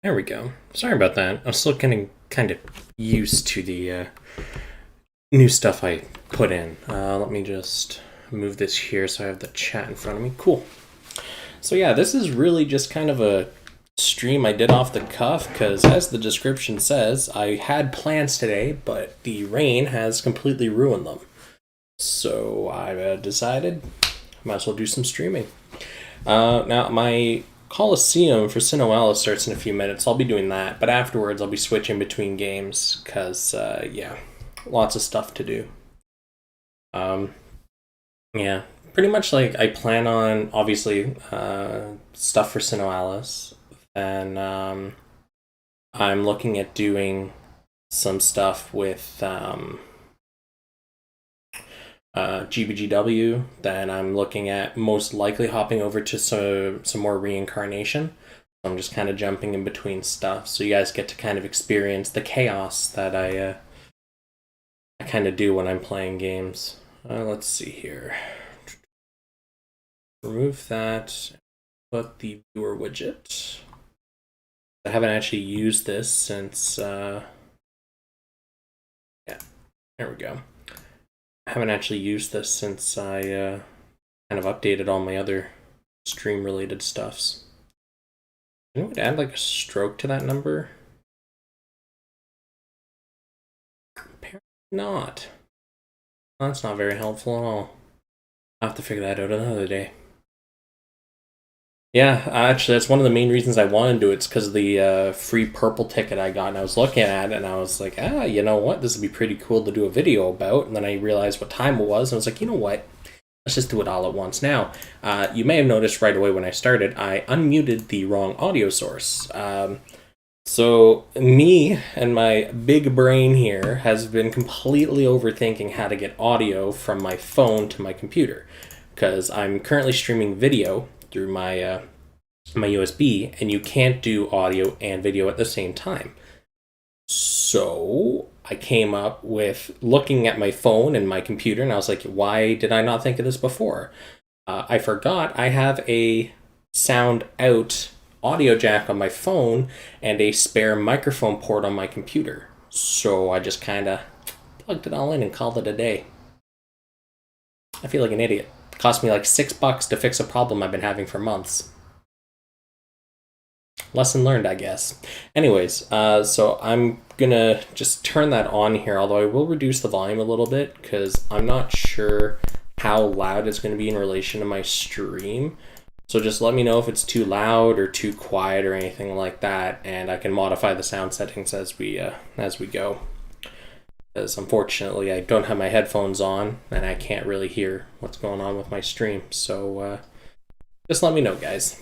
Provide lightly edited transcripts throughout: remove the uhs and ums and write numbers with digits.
There we go. Sorry about that. I'm still getting kind of used to the new stuff I put in. Let me just move this here so I have the chat in front of me. Cool. So yeah, this is really just kind of a stream I did off the cuff because, as the description says, I had plans today, but the rain has completely ruined them. So I decided I might as well do some streaming. Now, my Coliseum for Sinnoh starts in a few minutes. I'll be doing that, but afterwards I'll be switching between games because, yeah, lots of stuff to do. Yeah, pretty much like I plan on, obviously, stuff for Sinnoh. Then I'm looking at doing some stuff with GBGW. Then I'm looking at most likely hopping over to some more reincarnation. I'm just kind of jumping in between stuff, so you guys get to kind of experience the chaos that I kind of do when I'm playing games. Let's see here. Remove that. Put the viewer widget. I haven't actually used this since. Yeah, there we go. I haven't actually used this since I kind of updated all my other stream related stuffs. You know what? Add like a stroke to that number? Apparently not. That's not very helpful at all. I'll have to figure that out another day. Yeah, actually, that's one of the main reasons I wanted to do it. It's because of the free purple ticket I got, and I was looking at it, and I was like, you know what? This would be pretty cool to do a video about. And then I realized what time it was, and I was like, you know what? Let's just do it all at once. Now, you may have noticed right away when I started, I unmuted the wrong audio source. So me and my big brain here has been completely overthinking how to get audio from my phone to my computer, because I'm currently streaming video through my USB, and you can't do audio and video at the same time. So I came up with looking at my phone and my computer, and I was like, why did I not think of this before? I forgot I have a sound out audio jack on my phone and a spare microphone port on my computer. So I just kind of plugged it all in and called it a day. I feel like an idiot. It cost me like $6 to fix a problem I've been having for months. Lesson learned, I guess. Anyways, so I'm gonna just turn that on here, although I will reduce the volume a little bit because I'm not sure how loud it's going to be in relation to my stream. So just let me know if it's too loud or too quiet or anything like that, and I can modify the sound settings as we go. Because unfortunately I don't have my headphones on and I can't really hear what's going on with my stream. So just let me know, guys.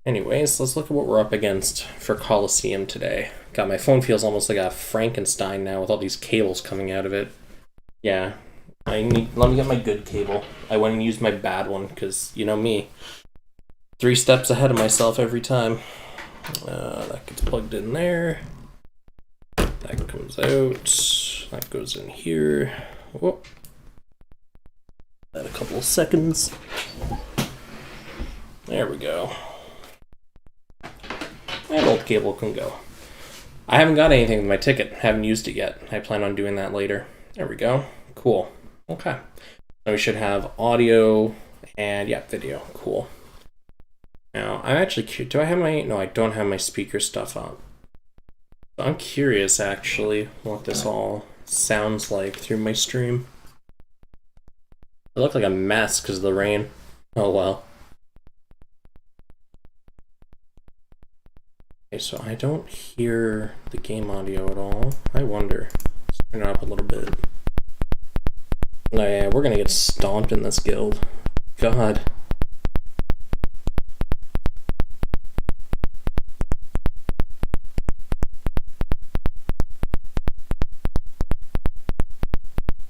Anyways, let's look at what we're up against for Coliseum today. God, my phone feels almost like a Frankenstein now with all these cables coming out of it. Yeah, let me get my good cable. I went and used my bad one because, you know me, 3 steps ahead of myself every time. That gets plugged in there. That comes out. That goes in here. Whoop. That a couple of seconds. There we go. And old cable can go. I haven't got anything with my ticket. Haven't used it yet. I plan on doing that later. There we go. Cool. Okay. So we should have audio and, yeah, video. Cool. Now, I'm actually curious. Do I have my... No, I don't have my speaker stuff on. I'm curious, actually, what this all sounds like through my stream. It looked like a mess because of the rain. Oh, well. Okay, so I don't hear the game audio at all. I wonder. Let's turn it up a little bit. Oh yeah, we're gonna get stomped in this guild. God.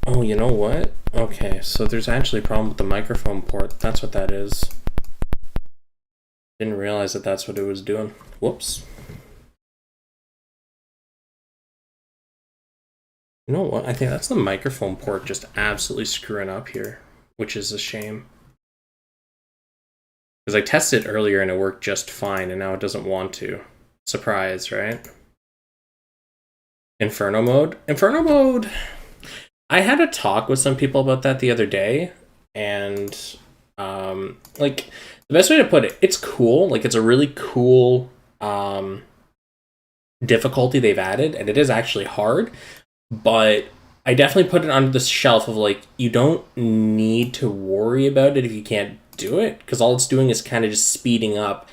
Oh, you know what? Okay, so there's actually a problem with the microphone port. That's what that is. Didn't realize that that's what it was doing. Whoops. You know what? I think that's the microphone port just absolutely screwing up here, which is a shame. Because I tested earlier and it worked just fine, and now it doesn't want to. Surprise, right? Inferno mode? Inferno mode... I had a talk with some people about that the other day, and, like, the best way to put it, it's cool. Like, it's a really cool, difficulty they've added, and it is actually hard, but I definitely put it on the shelf of, like, you don't need to worry about it if you can't do it, because all it's doing is kind of just speeding up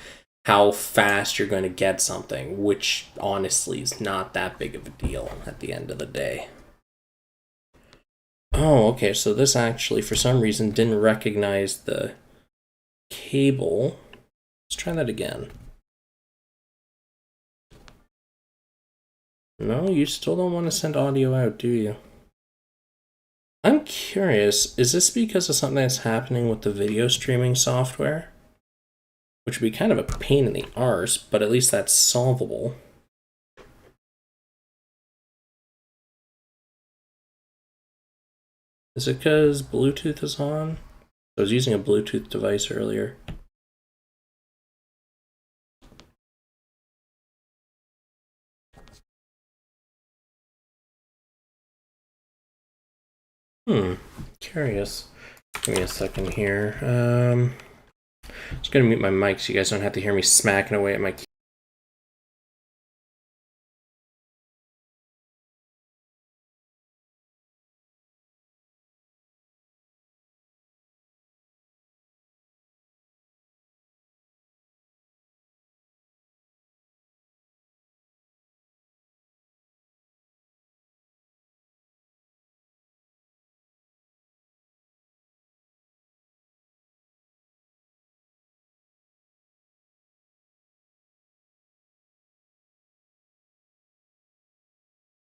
how fast you're going to get something, which honestly is not that big of a deal at the end of the day. Oh, okay, so this actually, for some reason, didn't recognize the cable. Let's try that again. No, you still don't want to send audio out, do you? I'm curious, is this because of something that's happening with the video streaming software? Which would be kind of a pain in the arse, but at least that's solvable. Is it because Bluetooth is on? I was using a Bluetooth device earlier. Curious. Give me a second here. Just gonna mute my mic so you guys don't have to hear me smacking away at my key.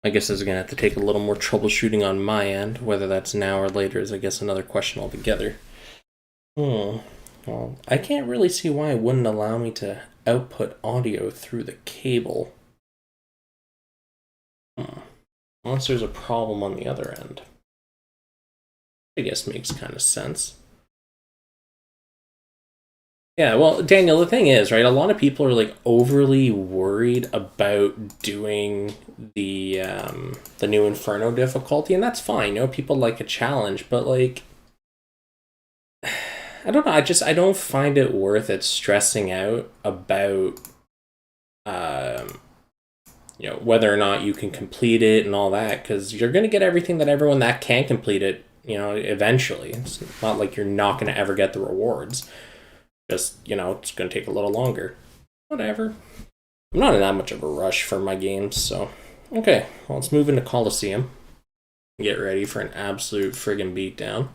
I guess this is gonna have to take a little more troubleshooting on my end. Whether that's now or later is, I guess, another question altogether. Well, I can't really see why it wouldn't allow me to output audio through the cable. Unless there's a problem on the other end. I guess makes kind of sense. Yeah, well, Daniel, the thing is, right, a lot of people are, like, overly worried about doing the new Inferno difficulty, and that's fine. You know, people like a challenge, but, like, I don't know, I don't find it worth it stressing out about, you know, whether or not you can complete it and all that, because you're going to get everything that everyone that can complete it, you know, eventually. It's not like you're not going to ever get the rewards. Just, you know, it's going to take a little longer. Whatever. I'm not in that much of a rush for my games, so... Okay, well, let's move into Coliseum. Get ready for an absolute friggin' beatdown.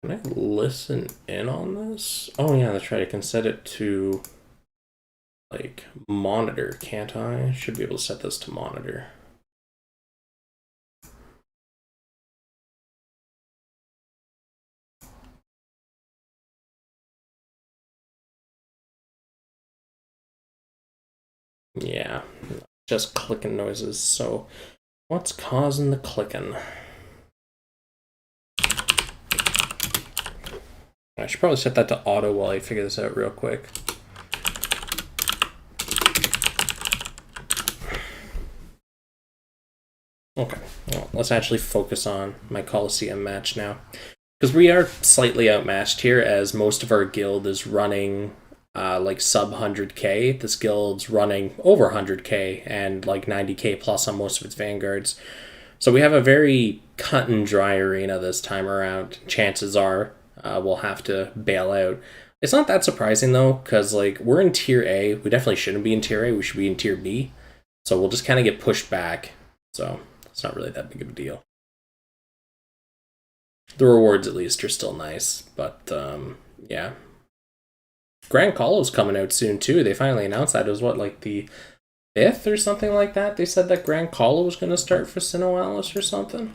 Can I listen in on this? Oh yeah, that's right, I can set it to, like, monitor, can't I? Should be able to set this to monitor. Yeah, just clicking noises, so what's causing the clicking? I should probably set that to auto while I figure this out real quick. Okay, well, let's actually focus on my Coliseum match now. Because we are slightly outmatched here, as most of our guild is running like sub 100k. This guild's running over 100k and like 90k plus on most of its vanguards. So we have a very cut and dry arena this time around. Chances are we'll have to bail out. It's not that surprising though, because like we're in tier A. We definitely shouldn't be in tier A. We should be in tier B. So we'll just kind of get pushed back. So it's not really that big of a deal. The rewards at least are still nice, but yeah. Grand Colo's coming out soon too. They finally announced that. It was what, like the 5th or something like that? They said that Grand Colo was going to start for Sinnoh or something,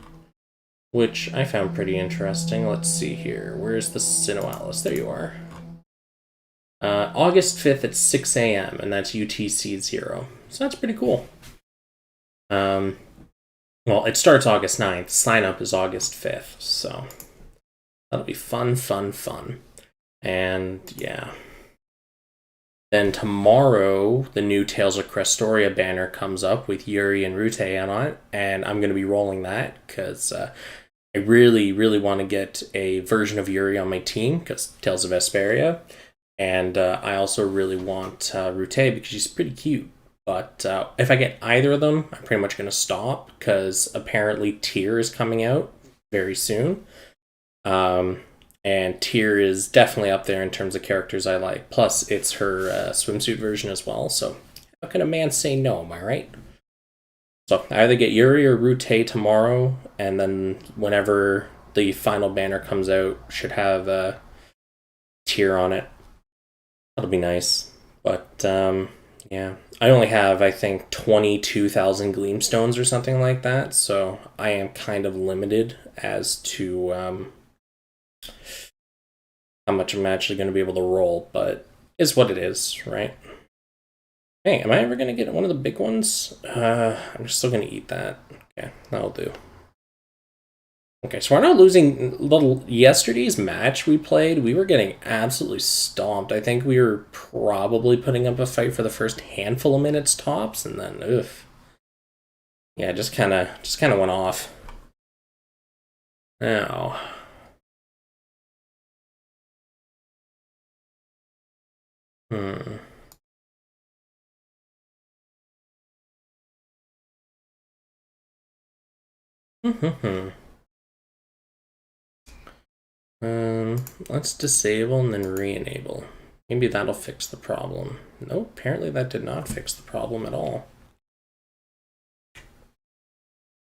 which I found pretty interesting. Let's see here. Where's the Sinnoh? There you are. August 5th at 6 a.m. and that's UTC 0. So that's pretty cool. Well, it starts August 9th. Sign up is August 5th. So that'll be fun, fun, fun. And yeah. Then tomorrow, the new Tales of Crestoria banner comes up with Yuri and Rute on it, and I'm going to be rolling that because I really, really want to get a version of Yuri on my team because Tales of Vesperia, and I also really want Rute because she's pretty cute. But if I get either of them, I'm pretty much going to stop because apparently Tyr is coming out very soon. And Tyr is definitely up there in terms of characters I like. Plus, it's her swimsuit version as well. So, how can a man say no? Am I right? So, I either get Yuri or Rute tomorrow, and then whenever the final banner comes out, should have Tyr on it. That'll be nice. But yeah, I only have I think 22,000 Gleamstones or something like that. So I am kind of limited as to how much I'm actually going to be able to roll, but it's what it is, right? Hey, am I ever going to get one of the big ones? I'm still going to eat that. Okay, that'll do. Okay, so we're not losing. Yesterday's match we played, we were getting absolutely stomped. I think we were probably putting up a fight for the first handful of minutes tops, and then, yeah, just kind of went off. Now, hmm. Let's disable and then re-enable. Maybe that'll fix the problem. Nope, apparently that did not fix the problem at all.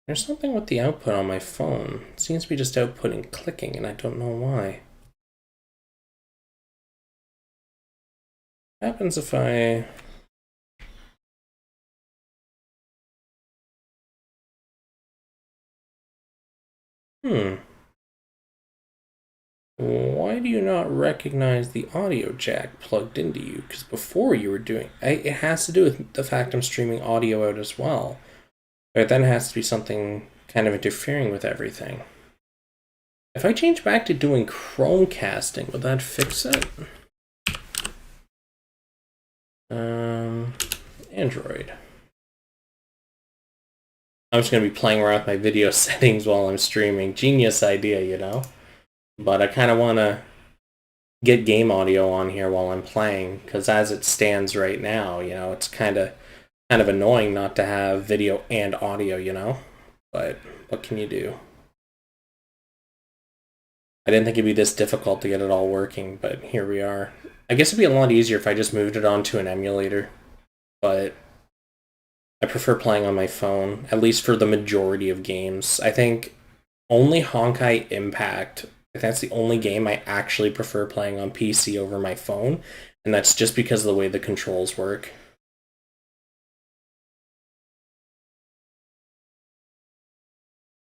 There's something with the output on my phone. It seems to be just outputting clicking, and I don't know why. What happens if I... Why do you not recognize the audio jack plugged into you? Because before you were doing... it has to do with the fact I'm streaming audio out as well. But then it has to be something kind of interfering with everything. If I change back to doing Chromecasting, would that fix it? Android. I'm just going to be playing around with my video settings while I'm streaming. Genius idea, you know? But I kind of want to get game audio on here while I'm playing, because as it stands right now, you know, it's kind of annoying not to have video and audio, you know? But what can you do? I didn't think it'd be this difficult to get it all working, but here we are. I guess it'd be a lot easier if I just moved it onto an emulator, but I prefer playing on my phone, at least for the majority of games. I think only Honkai Impact, that's the only game I actually prefer playing on PC over my phone, and that's just because of the way the controls work.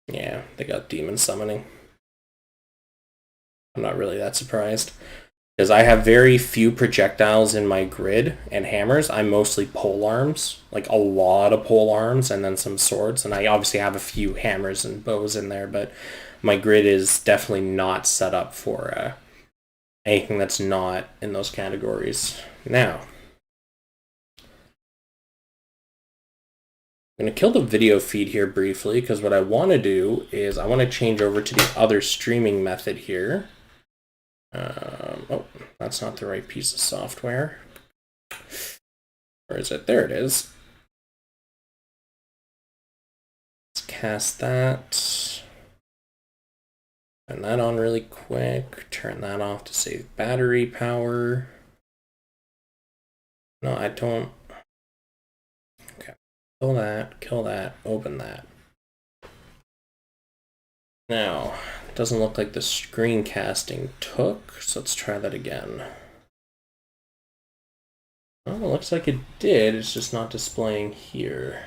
Yeah, they got demon summoning. I'm not really that surprised. Because I have very few projectiles in my grid and hammers. I'm mostly pole arms, like a lot of pole arms, and then some swords. And I obviously have a few hammers and bows in there, but my grid is definitely not set up for anything that's not in those categories. Now, I'm going to kill the video feed here briefly, because what I want to do is I want to change over to the other streaming method here. Oh, that's not the right piece of software. Where is it? There it is. Let's cast that. Turn that on really quick. Turn that off to save battery power. No, I don't. Okay. Kill that, open that. Now, it doesn't look like the screencasting took, so let's try that again. Well, it looks like it did, it's just not displaying here.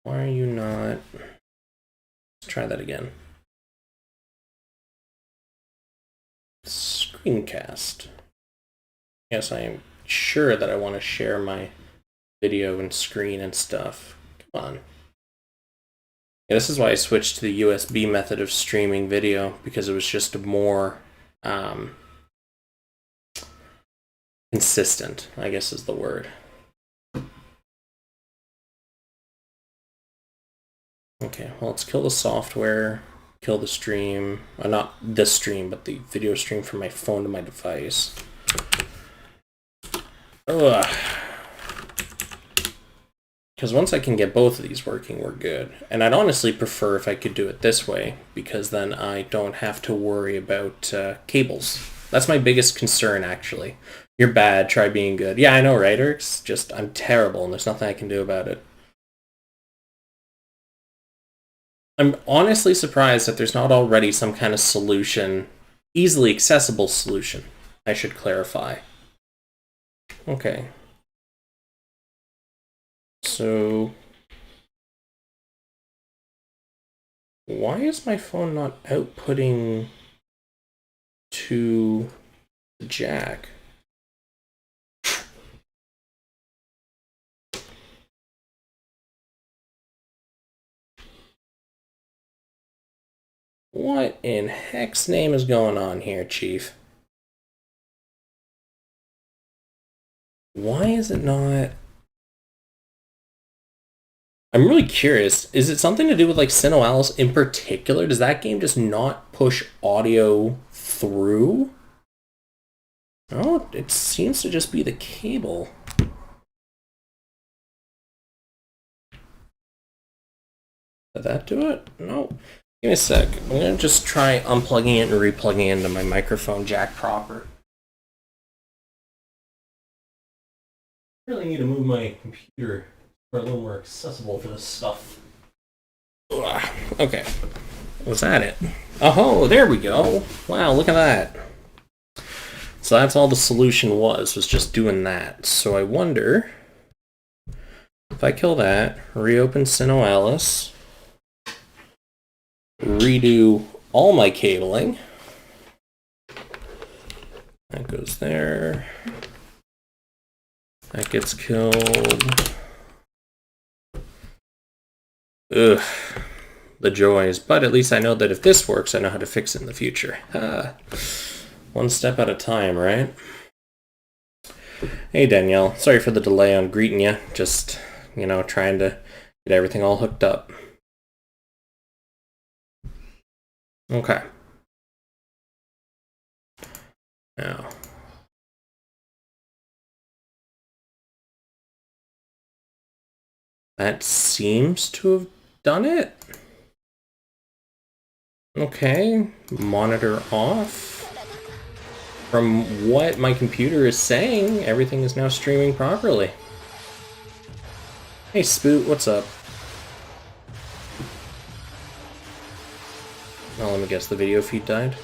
Why are you not... Let's try that again. Screencast. Yes, I am sure that I want to share my video and screen and stuff. Come on. Yeah, this is why I switched to the USB method of streaming video, because it was just more consistent, I guess is the word. Okay, well, let's kill the software, kill the stream. Not the stream, but the video stream from my phone to my device. Ugh. Because once I can get both of these working, we're good. And I'd honestly prefer if I could do it this way, because then I don't have to worry about cables. That's my biggest concern, actually. You're bad, try being good. Yeah, I know, right? It's just, I'm terrible, and there's nothing I can do about it. I'm honestly surprised that there's not already some kind of solution, easily accessible solution, I should clarify. Okay. So, why is my phone not outputting to the jack? What in heck's name is going on here, Chief? Why is it not... I'm really curious. Is it something to do with like Alice in particular? Does that game just not push audio through? Oh, it seems to just be the cable. Did that do it? No. Give me a sec. I'm going to just try unplugging it and replugging it into my microphone jack proper. I really need to move my computer for a little more accessible for this stuff. Ugh. Okay. Was that it? Oh, there we go. Wow, look at that. So that's all the solution was just doing that. So I wonder if I kill that, reopen Alice, redo all my cabling. That goes there. That gets killed. Ugh, the joys. But at least I know that if this works, I know how to fix it in the future. One step at a time, right? Hey, Danielle. Sorry for the delay on greeting you. Just, trying to get everything all hooked up. Okay. Now. That seems to have done it. Okay, monitor off. From what my computer is saying, everything is now streaming properly. Hey Spoot, what's up? Oh, let me guess, the video feed died?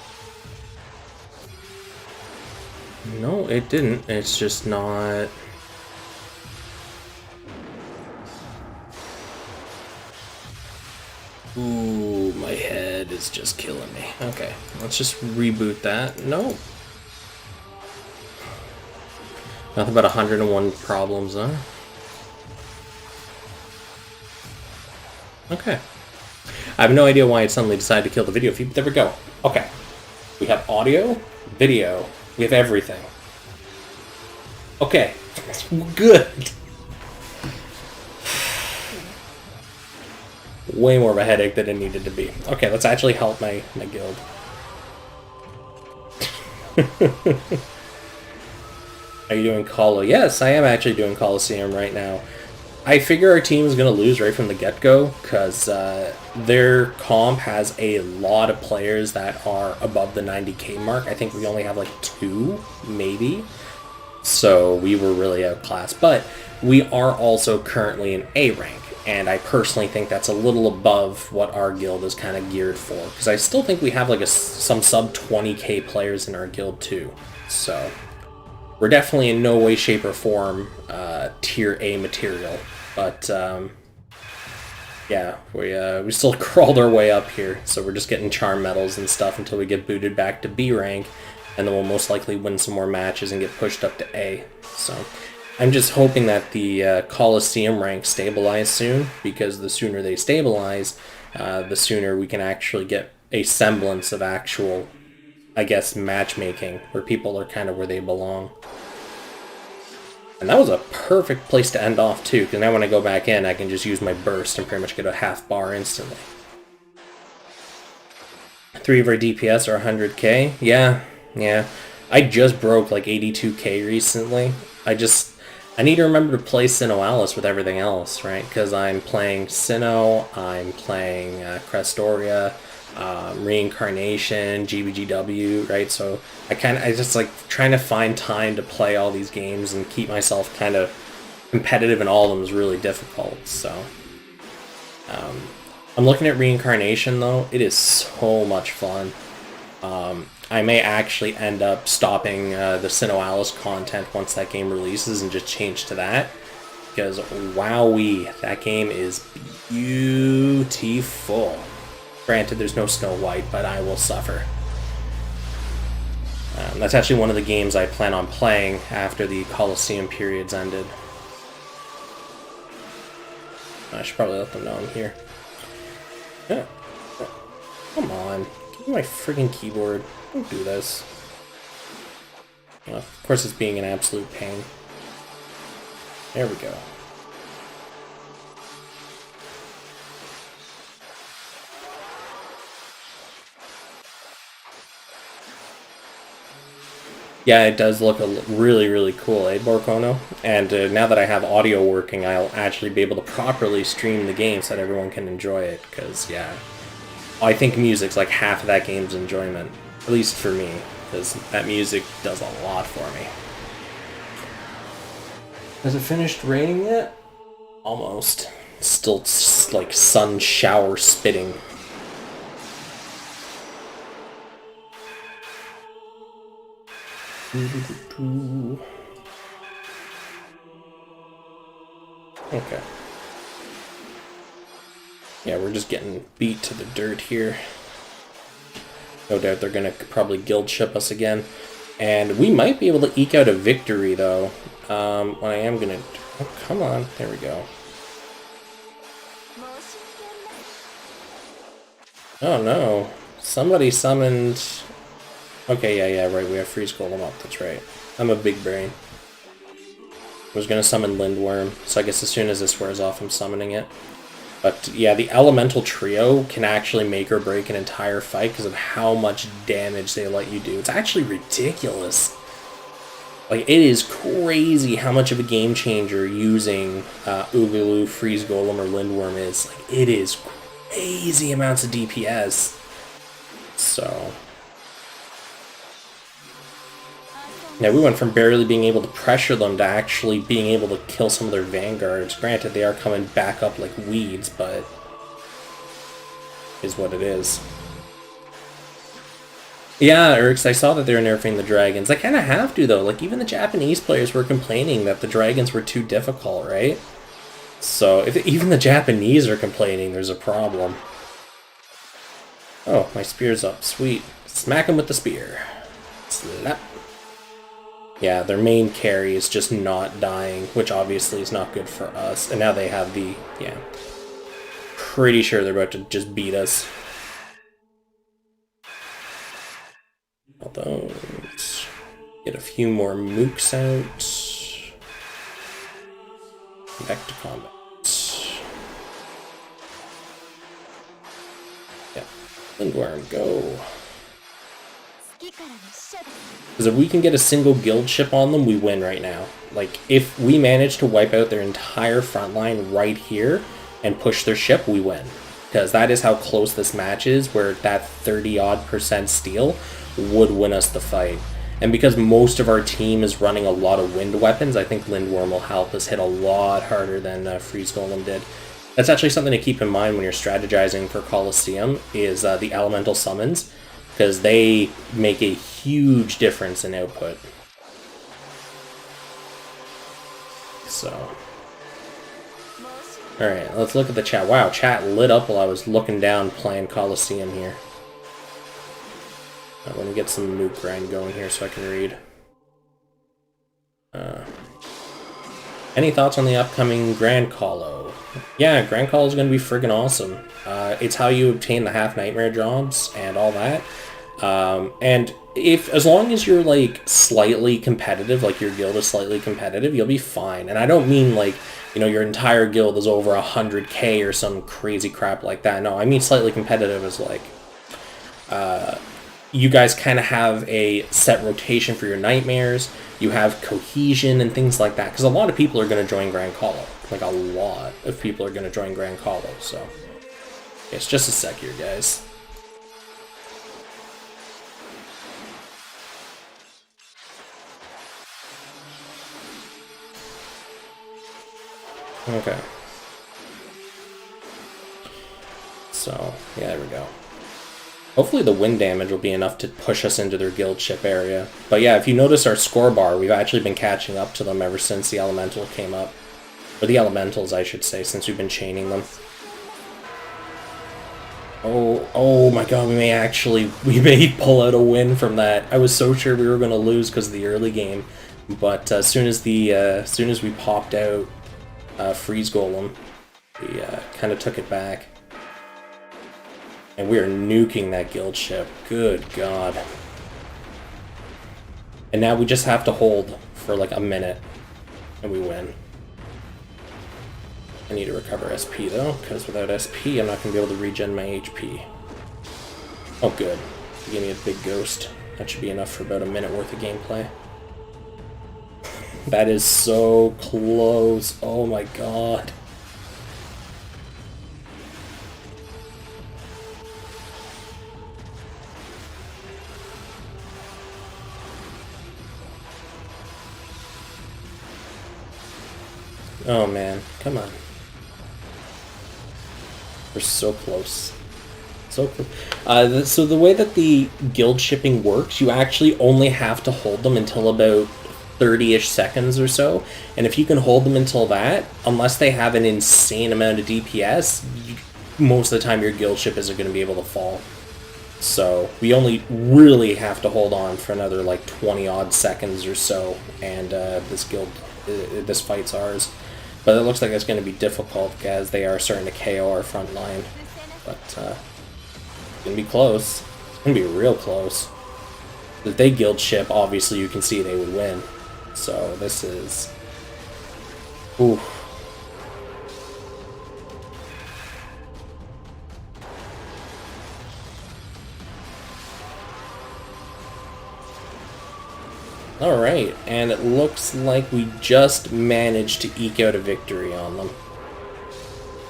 No, it didn't. It's just not... Ooh, my head is just killing me. Okay, let's just reboot that. No. Nothing but 101 problems, huh? Okay. I have no idea why it suddenly decided to kill the video feed, but there we go. Okay. We have audio, video, we have everything. Okay. Good. Way more of a headache than it needed to be. Okay, let's actually help my guild. Are you doing Colo? Yes, I am actually doing Coliseum right now. I figure our team is going to lose right from the get-go, because their comp has a lot of players that are above the 90k mark. I think we only have like 2, maybe. So we were really outclassed. But we are also currently in A rank. And I personally think that's a little above what our guild is kind of geared for. Because I still think we have like some sub 20k players in our guild too. So we're definitely in no way, shape, or form tier A material. But yeah, we still crawled our way up here. So we're just getting charm medals and stuff until we get booted back to B rank. And then we'll most likely win some more matches and get pushed up to A. So I'm just hoping that the Coliseum ranks stabilize soon, because the sooner they stabilize, the sooner we can actually get a semblance of actual, I guess, matchmaking, where people are kind of where they belong. And that was a perfect place to end off, too, because now when I go back in, I can just use my burst and pretty much get a half bar instantly. 3 of our DPS are 100k. Yeah. I just broke like 82k recently. I need to remember to play Sinnoh Alice with everything else, right? Because I'm playing Sinnoh, I'm playing Crestoria, Reincarnation, GBGW, right? So I just like trying to find time to play all these games and keep myself kind of competitive in all of them is really difficult. So I'm looking at Reincarnation though. It is so much fun. I may actually end up stopping the Sinnoh Alice content once that game releases and just change to that. Because, wowee, that game is beautiful. Granted, there's no Snow White, but I will suffer. That's actually one of the games I plan on playing after the Coliseum periods ended. I should probably let them know I'm here. Yeah. Come on. Give me my friggin' keyboard. Don't do this. Well, of course it's being an absolute pain. There we go. Yeah, it does look really, really cool, eh, Borkono? And now that I have audio working, I'll actually be able to properly stream the game so that everyone can enjoy it. Because, yeah, I think music's like half of that game's enjoyment. At least for me. Because that music does a lot for me. Has it finished raining yet? Almost. Still like sun shower spitting. Okay. Yeah, we're just getting beat to the dirt here. No doubt they're gonna probably guild ship us again. And we might be able to eke out a victory, though. What I am gonna... Oh, come on. There we go. Oh, no. Somebody summoned... Okay, yeah, right. We have Freeze Golem up. That's right. I'm a big brain. I was gonna summon Lindworm, so I guess as soon as this wears off, I'm summoning it. But yeah, the Elemental Trio can actually make or break an entire fight because of how much damage they let you do. It's actually ridiculous. Like, it is crazy how much of a game changer using Oogaloo, Freeze Golem, or Lindworm is. Like, it is crazy amounts of DPS. So... yeah, we went from barely being able to pressure them to actually being able to kill some of their vanguards. Granted, they are coming back up like weeds, but is what it is. Yeah, Erix, I saw that they were nerfing the dragons. I kind of have to, though. Like, even the Japanese players were complaining that the dragons were too difficult, right? So, if even the Japanese are complaining, there's a problem. Oh, my spear's up. Sweet. Smack him with the spear. Slap. Yeah, their main carry is just not dying, which obviously is not good for us. And now they have the... yeah. Pretty sure they're about to just beat us. Although, let's get a few more mooks out. Back to combat. Yeah, Lindworm, go. Because if we can get a single guild ship on them, we win right now. Like, if we manage to wipe out their entire front line right here and push their ship, we win. Because that is how close this match is, where that 30-odd% steal would win us the fight. And because most of our team is running a lot of wind weapons, I think Lindworm will help us hit a lot harder than Freeze Golem did. That's actually something to keep in mind when you're strategizing for Coliseum, is the elemental summons. Because they make a huge difference in output. So. Alright, let's look at the chat. Wow, chat lit up while I was looking down playing Coliseum here. Let me get some mook grind going here so I can read. Any thoughts on the upcoming Grand Colo? Yeah, Grand Colo is going to be friggin' awesome. It's how you obtain the half nightmare jobs and all that. And as long as you're like slightly competitive, like your guild is slightly competitive, you'll be fine. And I don't mean like, you know, your entire guild is over 100k or some crazy crap like that. No, I mean slightly competitive is like, you guys kind of have a set rotation for your nightmares. You have cohesion and things like that. Because a lot of people are going to join Grand Colo. Like a lot of people are going to join Grand Colo. So, it's just a sec here, guys. Okay. So, yeah, there we go. Hopefully the wind damage will be enough to push us into their guild ship area. But yeah, if you notice our score bar, we've actually been catching up to them ever since the elemental came up. Or the elementals, I should say, since we've been chaining them. Oh my god, we may pull out a win from that. I was so sure we were going to lose because of the early game. But as soon as we popped out Freeze Golem, we kind of took it back. And we are nuking that guild ship. Good god. And now we just have to hold for like a minute. And we win. I need to recover SP though, because without SP I'm not going to be able to regen my HP. Oh good. Give me a big ghost. That should be enough for about a minute worth of gameplay. That is so close. Oh my god. Oh man, come on. We're so close. So close. So the way that the guild shipping works, you actually only have to hold them until about 30-ish seconds or so. And if you can hold them until that, unless they have an insane amount of DPS, most of the time your guild ship isn't going to be able to fall. So we only really have to hold on for another like 20-odd seconds or so, and this fight's ours. But it looks like it's going to be difficult as they are starting to KO our front line. But it's going to be close. It's going to be real close. If they guild ship, obviously you can see they would win. So this is... Ooh. Alright, and it looks like we just managed to eke out a victory on them.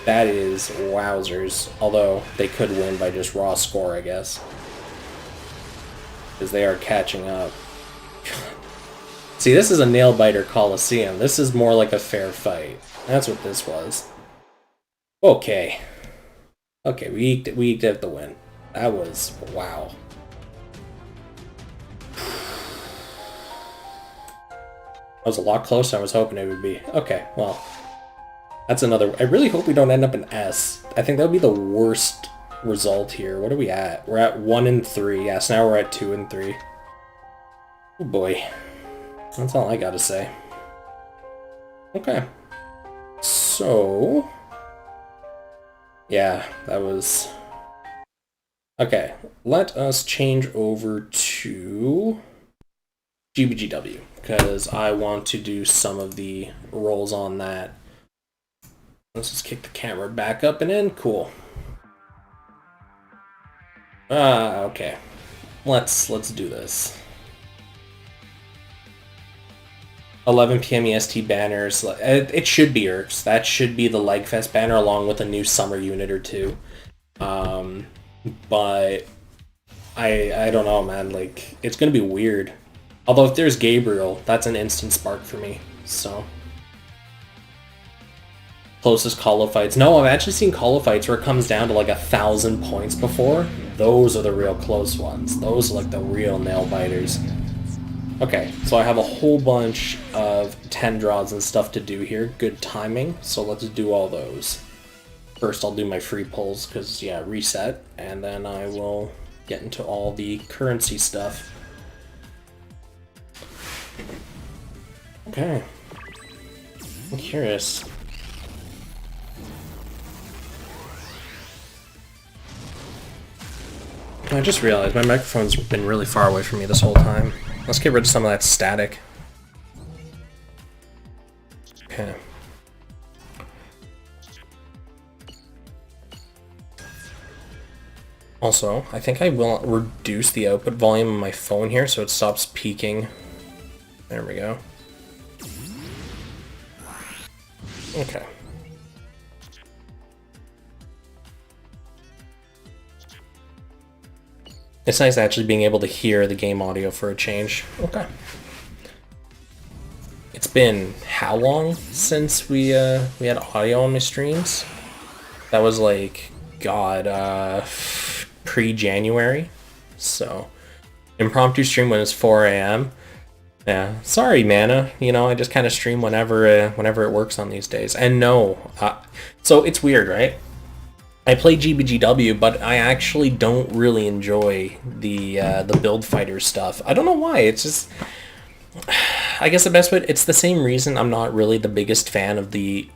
That is wowzers. Although, they could win by just raw score, I guess. Because they are catching up. See, this is a nail-biter Coliseum. This is more like a fair fight. That's what this was. Okay. Okay, we eked out the win. That was... wow. That was a lot closer than I was hoping it would be. Okay, well, that's another... I really hope we don't end up in S. I think that would be the worst result here. What are we at? We're at 1 and 3. Yes, now we're at 2 and 3. Oh boy. That's all I gotta say. Okay. So... yeah, that was... okay, let us change over to... GBGW, because I want to do some of the rolls on that. Let's just kick the camera back up and in. Cool. Okay. Let's do this. 11 p.m. EST banners. It should be ERCs. That should be the Legfest banner along with a new summer unit or two. But I don't know, man. Like, it's gonna be weird. Although if there's Gabriel, that's an instant spark for me, so. Closest Colo fights. No, I've actually seen Colo fights where it comes down to like 1,000 points before. Those are the real close ones. Those are like the real nail biters. Okay, so I have a whole bunch of 10 draws and stuff to do here. Good timing, so let's do all those. First I'll do my free pulls, because yeah, reset, and then I will get into all the currency stuff. Okay. I'm curious. I just realized my microphone's been really far away from me this whole time. Let's get rid of some of that static. Okay. Also, I think I will reduce the output volume of my phone here so it stops peaking. There we go. Okay. It's nice actually being able to hear the game audio for a change. Okay. It's been how long since we had audio on my streams? That was like, God, pre-January. So, impromptu stream when it's 4 a.m. Yeah, sorry, Mana. You know, I just kind of stream whenever it works on these days. And no, so it's weird, right? I play GBGW, but I actually don't really enjoy the build fighter stuff. I don't know why. It's just, I guess the best way. It's the same reason I'm not really the biggest fan of the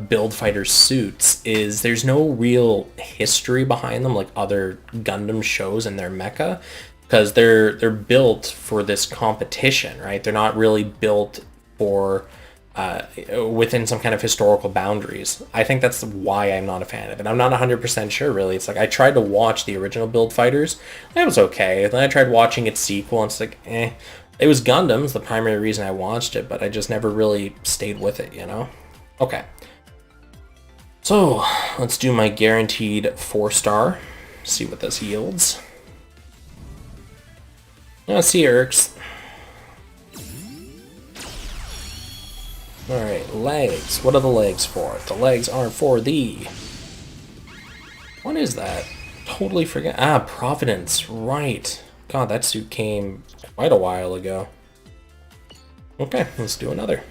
build fighter suits. Is there's no real history behind them like other Gundam shows and their mecha, because they're built for this competition, right? They're not really built for within some kind of historical boundaries. I think that's why I'm not a fan of it. I'm not 100% sure, really. It's like I tried to watch the original Build Fighters. That was okay. Then I tried watching its sequel, and it's like, eh. It was Gundam's the primary reason I watched it, but I just never really stayed with it, you know? Okay. So, let's do my guaranteed 4-star. See what this yields. Let's see, Erks. Alright, legs. What are the legs for? The legs aren't for thee. What is that? Totally forget. Ah, Providence. Right. God, that suit came quite a while ago. Okay, let's do another.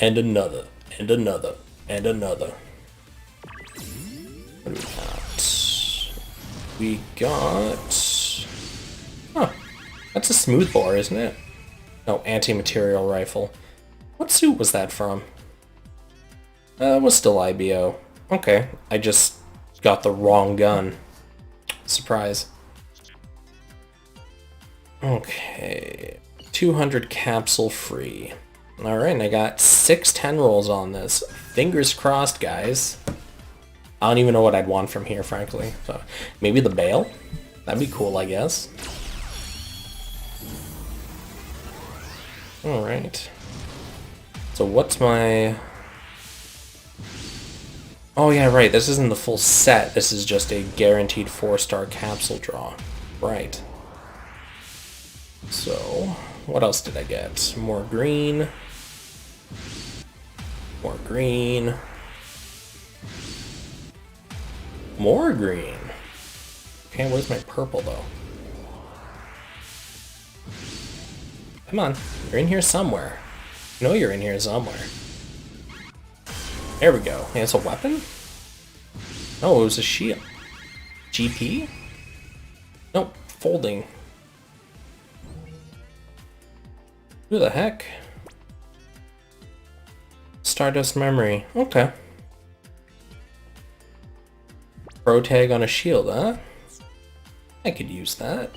And another. And another. And another. What do we got? Huh. That's a smoothbore, isn't it? No, anti-material rifle. What suit was that from? It was still IBO. Okay, I just got the wrong gun. Surprise. Okay, 200 capsule free. Alright, and I got 6 10 rolls on this. Fingers crossed, guys. I don't even know what I'd want from here, frankly. So maybe the bale? That'd be cool, I guess. Alright. So what's my... Oh yeah, right, this isn't the full set. This is just a guaranteed 4-star capsule draw. Right. So, what else did I get? More green. More green. More green. Okay, where's my purple though? Come on, you're in here somewhere. I know you're in here somewhere. There we go. Yeah, it's a weapon? No, it was a shield. GP? Nope, folding. Who the heck? Stardust memory. Okay. Pro tag on a shield, huh? I could use that.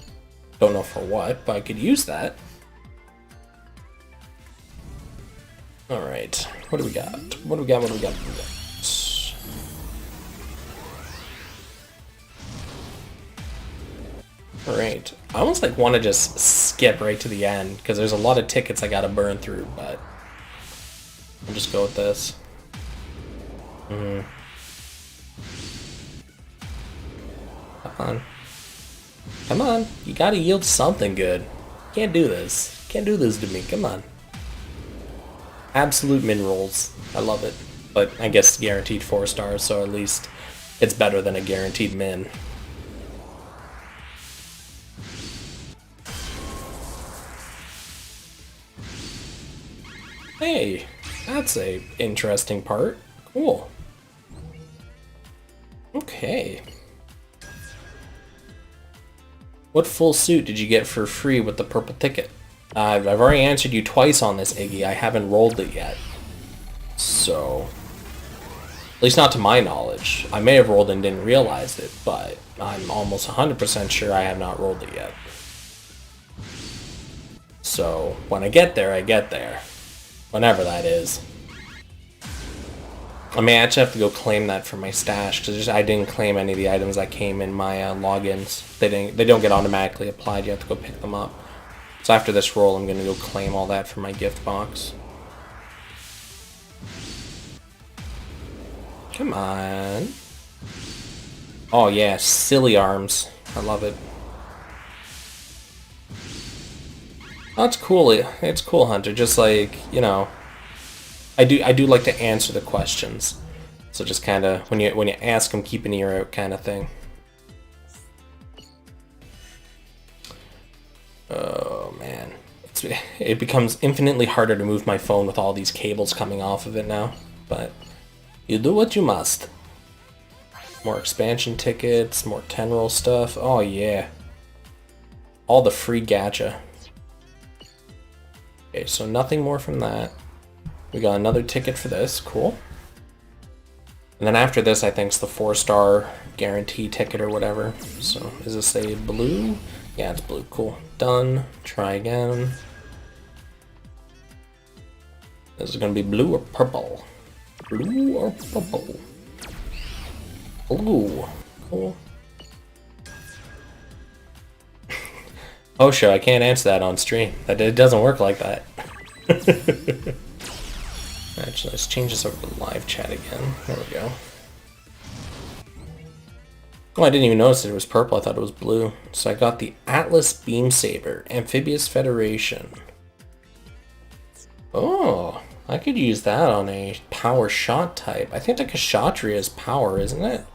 Don't know for what, but I could use that. Alright, what do we got? What do we got? What do we got? What do we got? Alright, I almost like want to just skip right to the end, because there's a lot of tickets I gotta burn through, but I'll just go with this. Come on. Come on, you gotta yield something good. Can't do this. Can't do this to me, come on. Absolute min rolls. I love it. But I guess guaranteed 4 stars, so at least it's better than a guaranteed min. Hey, that's a interesting part. Cool. Okay. What full suit did you get for free with the purple ticket? I've already answered you twice on this, Iggy. I haven't rolled it yet. So, at least not to my knowledge. I may have rolled and didn't realize it, but I'm almost 100% sure I have not rolled it yet. So, when I get there, I get there. Whenever that is. I may actually have to go claim that for my stash, because I didn't claim any of the items that came in my logins. They don't get automatically applied, you have to go pick them up. So after this roll, I'm going to go claim all that for my gift box. Come on. Oh yeah, silly arms. I love it. That's cool. It's cool, Hunter. Just like, you know, I do like to answer the questions. So just kind of when you ask them, keep an ear out, kind of thing. Oh man, it becomes infinitely harder to move my phone with all these cables coming off of it now. But you do what you must. More expansion tickets, more 10 roll stuff. Oh yeah, all the free gacha. Okay, so nothing more from that. We got another ticket for this, cool. And then after this, I think it's the 4-star guarantee ticket or whatever. So, is this a blue? Yeah, it's blue, cool. Done, try again. Is it gonna be blue or purple? Blue or purple? Blue, cool. Oh, sure, I can't answer that on stream. It doesn't work like that. Actually, let's change this over to live chat again. There we go. Oh, I didn't even notice it was purple. I thought it was blue. So I got the Atlas Beam Saber, Amphibious Federation. Oh, I could use that on a power shot type. I think the Kshatriya is power, isn't it?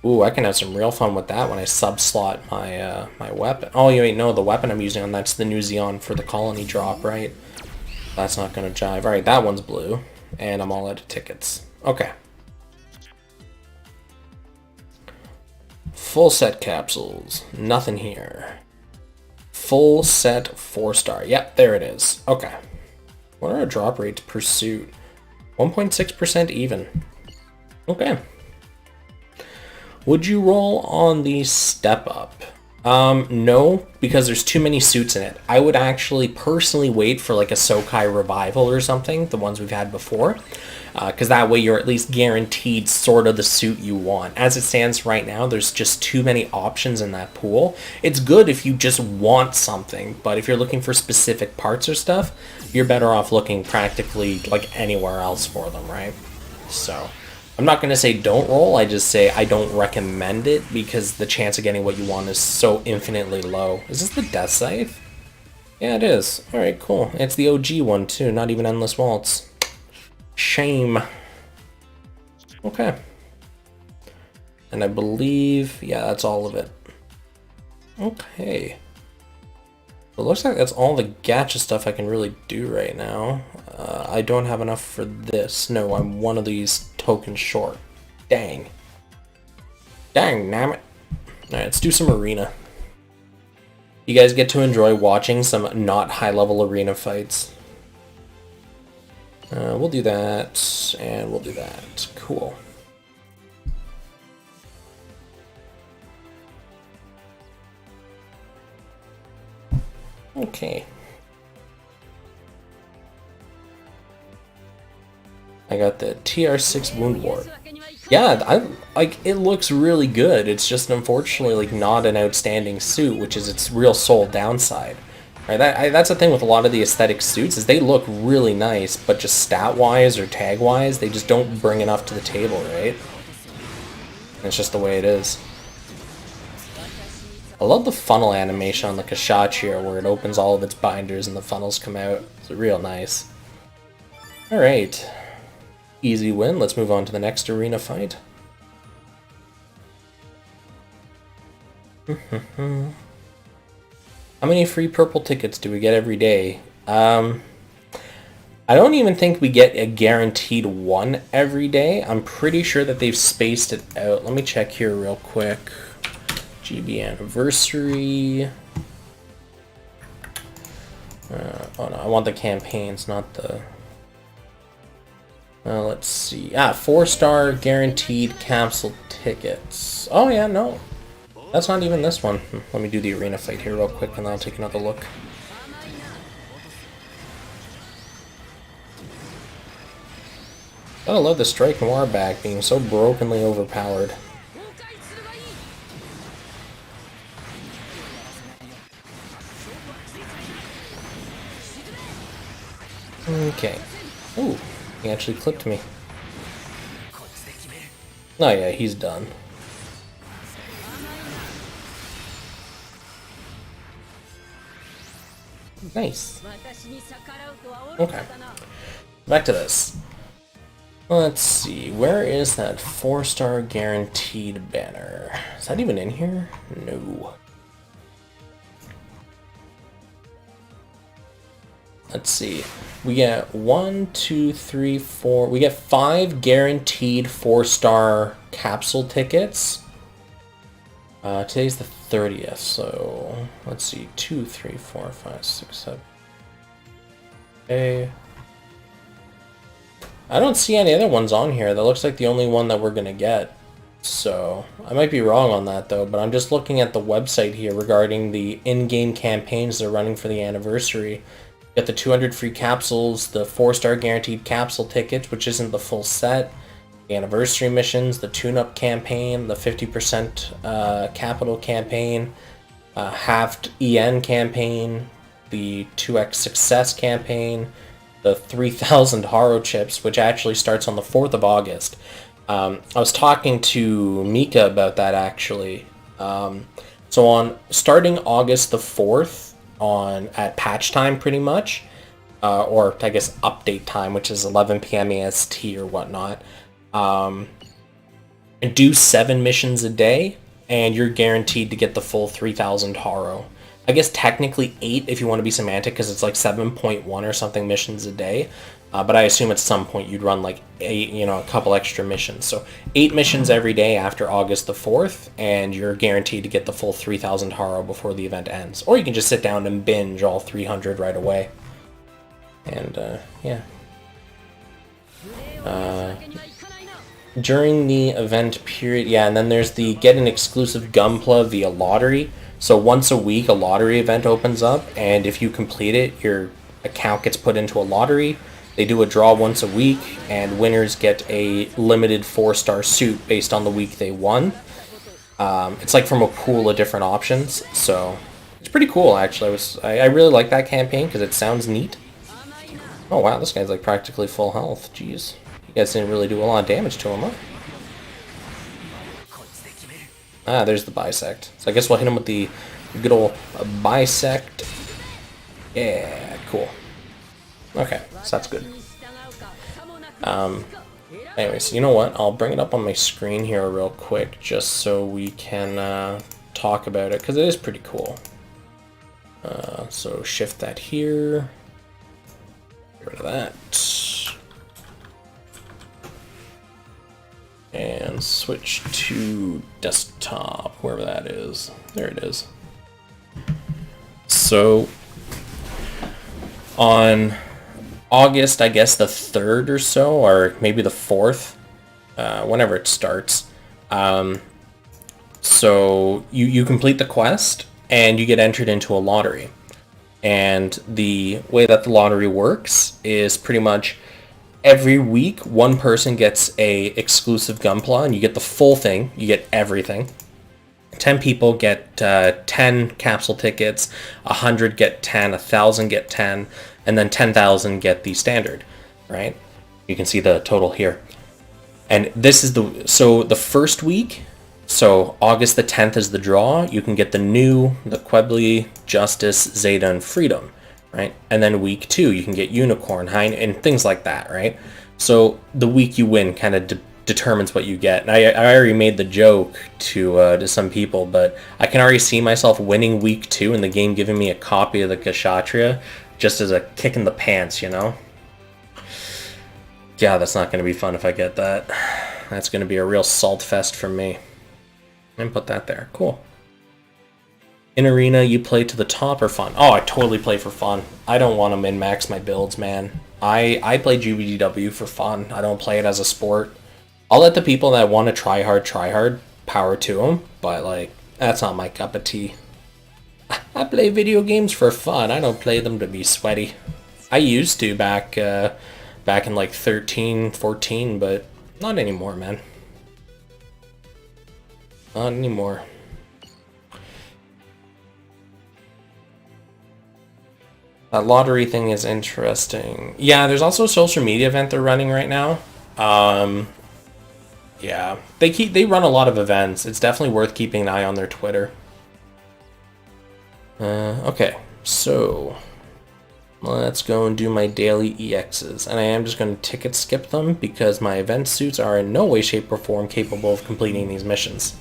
Ooh, I can have some real fun with that when I sub-slot my my weapon. Oh, you ain't know the weapon I'm using on that's the new Xeon for the colony drop, right? That's not gonna jive. Alright, that one's blue. And I'm all out of tickets. Okay. Full set capsules. Nothing here. Full set 4-star. Yep, there it is. Okay. What are our drop rates per suit? 1.6% even. Okay. Would you roll on the step up? No, because there's too many suits in it. I would actually personally wait for like a Sokai Revival or something, the ones we've had before, because that way you're at least guaranteed sort of the suit you want. As it stands right now, there's just too many options in that pool. It's good if you just want something, but if you're looking for specific parts or stuff, you're better off looking practically like anywhere else for them, right? So I'm not going to say don't roll, I just say I don't recommend it because the chance of getting what you want is so infinitely low. Is this the Death Scythe? Yeah, it is. Alright, cool. It's the OG one too, not even Endless Waltz. Shame. Okay. And I believe, yeah, that's all of it. Okay. It looks like that's all the gacha stuff I can really do right now. I don't have enough for this. No, I'm one of these tokens short. Dang. Dang, damn it. Alright, let's do some arena. You guys get to enjoy watching some not high-level arena fights. We'll do that, and we'll do that. Cool. Okay. I got the TR6 Wound Ward. Yeah, it looks really good. It's just unfortunately like not an outstanding suit, which is its real sole downside. Right? That's the thing with a lot of the aesthetic suits is they look really nice, but just stat-wise or tag-wise, they just don't bring enough to the table, right? It's just the way it is. I love the funnel animation on the Kshatriya where it opens all of its binders and the funnels come out. It's real nice. Alright. Easy win. Let's move on to the next arena fight. How many free purple tickets do we get every day? I don't even think we get a guaranteed one every day. I'm pretty sure that they've spaced it out. Let me check here real quick. GB anniversary. Oh no, I want the campaigns, not the... Let's see. 4-star guaranteed capsule tickets. Oh yeah, no. That's not even this one. Let me do the arena fight here real quick and then I'll take another look. Gotta love the Strike Noir back being so brokenly overpowered. Okay. Ooh, he actually clipped me. Oh yeah, he's done. Nice. Okay. Back to this. Let's see, where is that 4-star guaranteed banner? Is that even in here? No. Let's see. We get 1, 2, 3, 4. We get 5 guaranteed 4-star capsule tickets. Today's the 30th, so let's see. 2, 3, 4, 5, 6, 7. Okay. I don't see any other ones on here. That looks like the only one that we're gonna get. So I might be wrong on that though, but I'm just looking at the website here regarding the in-game campaigns they're running for the anniversary. Got the 200 free capsules, the 4-star guaranteed capsule tickets, which isn't the full set, the anniversary missions, the tune-up campaign, the 50% capital campaign, halved EN campaign, the 2x success campaign, the 3,000 Haro chips, which actually starts on the 4th of August. I was talking to Mika about that actually. So on starting August the 4th, at patch time pretty much, or I guess update time, which is 11 p.m. EST or whatnot, do 7 missions a day, and you're guaranteed to get the full 3,000 Haro. I guess technically 8 if you want to be semantic, because it's like 7.1 or something missions a day. But I assume at some point you'd run like 8, a couple extra missions. So 8 missions every day after August the 4th, and you're guaranteed to get the full 3,000 Haro before the event ends. Or you can just sit down and binge all 300 right away. And, yeah. During the event period, yeah, and then there's the get an exclusive Gunpla via lottery. So once a week, a lottery event opens up, and if you complete it, your account gets put into a lottery. They do a draw once a week, and winners get a limited 4-star suit based on the week they won. It's like from a pool of different options, so it's pretty cool actually. I really like that campaign because it sounds neat. Oh wow, this guy's like practically full health. Jeez, you guys didn't really do a lot of damage to him, huh? Ah, there's the bisect. So I guess we'll hit him with the good old bisect. Yeah, cool. Okay, so that's good. Anyways, you know what? I'll bring it up on my screen here real quick just so we can talk about it, because it is pretty cool. So shift that here. Get rid of that. And switch to desktop, wherever that is. There it is. So on August, I guess the 3rd or so, or maybe the 4th, whenever it starts. So you complete the quest and you get entered into a lottery. And the way that the lottery works is pretty much every week one person gets a exclusive Gunpla, and you get the full thing, you get everything. 10 people get 10 capsule tickets, 100 get 10, 1,000 get 10, and then 10,000 get the standard, right? You can see the total here. And this is the first week, so August the 10th is the draw. You can get the Quebly, Justice, Zeta, and Freedom, right? And then week 2, you can get Unicorn, Hein, and things like that, right? So the week you win kind of determines what you get. And I already made the joke to some people, but I can already see myself winning week 2 and the game giving me a copy of the Kshatriya just as a kick in the pants, you know? Yeah, that's not going to be fun if I get that. That's going to be a real salt fest for me. And put that there. Cool. In Arena, you play to the top or fun? Oh, I totally play for fun. I don't want to min-max my builds, man. I play GBGW for fun. I don't play it as a sport. I'll let the people that want to try hard, power to them, but like, that's not my cup of tea. I play video games for fun. I don't play them to be sweaty. I used to back in like 13, 14, but not anymore, man. Not anymore. That lottery thing is interesting. Yeah, there's also a social media event they're running right now. Yeah, they run a lot of events. It's definitely worth keeping an eye on their Twitter. Okay, so let's go and do my daily EXs, and I am just going to ticket skip them because my event suits are in no way, shape, or form capable of completing these missions.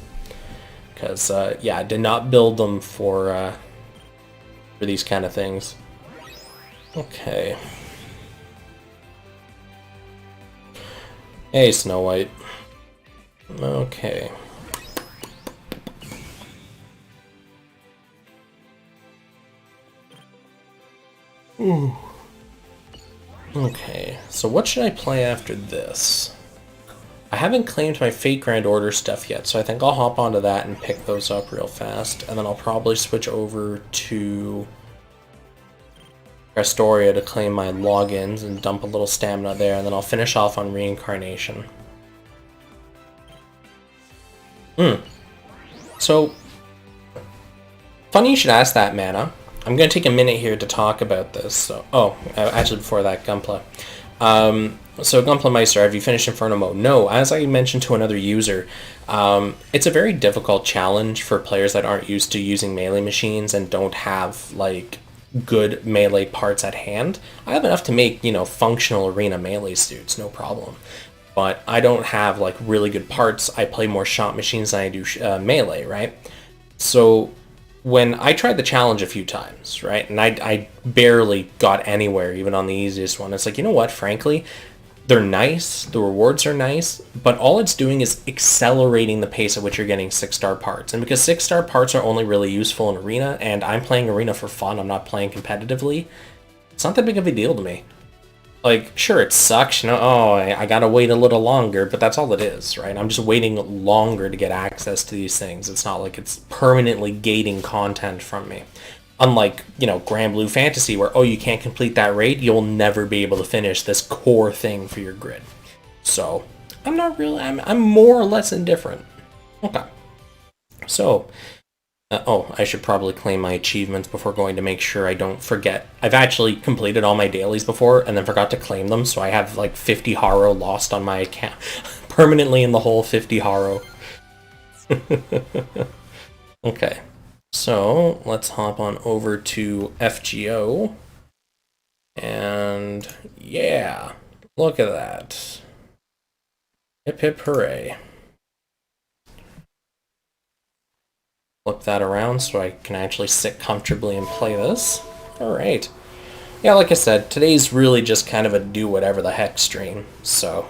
Because yeah, I did not build them for these kind of things. Okay. Hey, Snow White. Okay. Ooh. Okay, so what should I play after this? I haven't claimed my Fate Grand Order stuff yet, so I think I'll hop onto that and pick those up real fast, and then I'll probably switch over to Restoria to claim my logins and dump a little stamina there, and then I'll finish off on Reincarnation. So, funny you should ask that, Mana. I'm going to take a minute here to talk about this. So, actually before that, Gunpla. So Gunpla Meister, have you finished Inferno mode? No, as I mentioned to another user, it's a very difficult challenge for players that aren't used to using melee machines and don't have, like, good melee parts at hand. I have enough to make, you know, functional arena melee suits, no problem. But I don't have, like, really good parts. I play more shot machines than I do melee, right? So when I tried the challenge a few times, right, and I barely got anywhere, even on the easiest one, it's like, you know what, frankly, they're nice, the rewards are nice, but all it's doing is accelerating the pace at which you're getting 6-star parts. And because 6-star parts are only really useful in Arena, and I'm playing Arena for fun, I'm not playing competitively, it's not that big of a deal to me. Like, sure, it sucks, you know, oh, I gotta wait a little longer, but that's all it is, right? I'm just waiting longer to get access to these things. It's not like it's permanently gating content from me. Unlike, you know, Grand Blue Fantasy, where, oh, you can't complete that raid, you'll never be able to finish this core thing for your grid. So, I'm more or less indifferent. Okay. So, I should probably claim my achievements before going to make sure I don't forget. I've actually completed all my dailies before and then forgot to claim them, so I have like 50 Haro lost on my account. Permanently in the hole, 50 Haro. Okay, so let's hop on over to FGO. And yeah, look at that. Hip hip hooray. Flip that around so I can actually sit comfortably and play this. Alright. Yeah, like I said, today's really just kind of a do whatever the heck stream, so.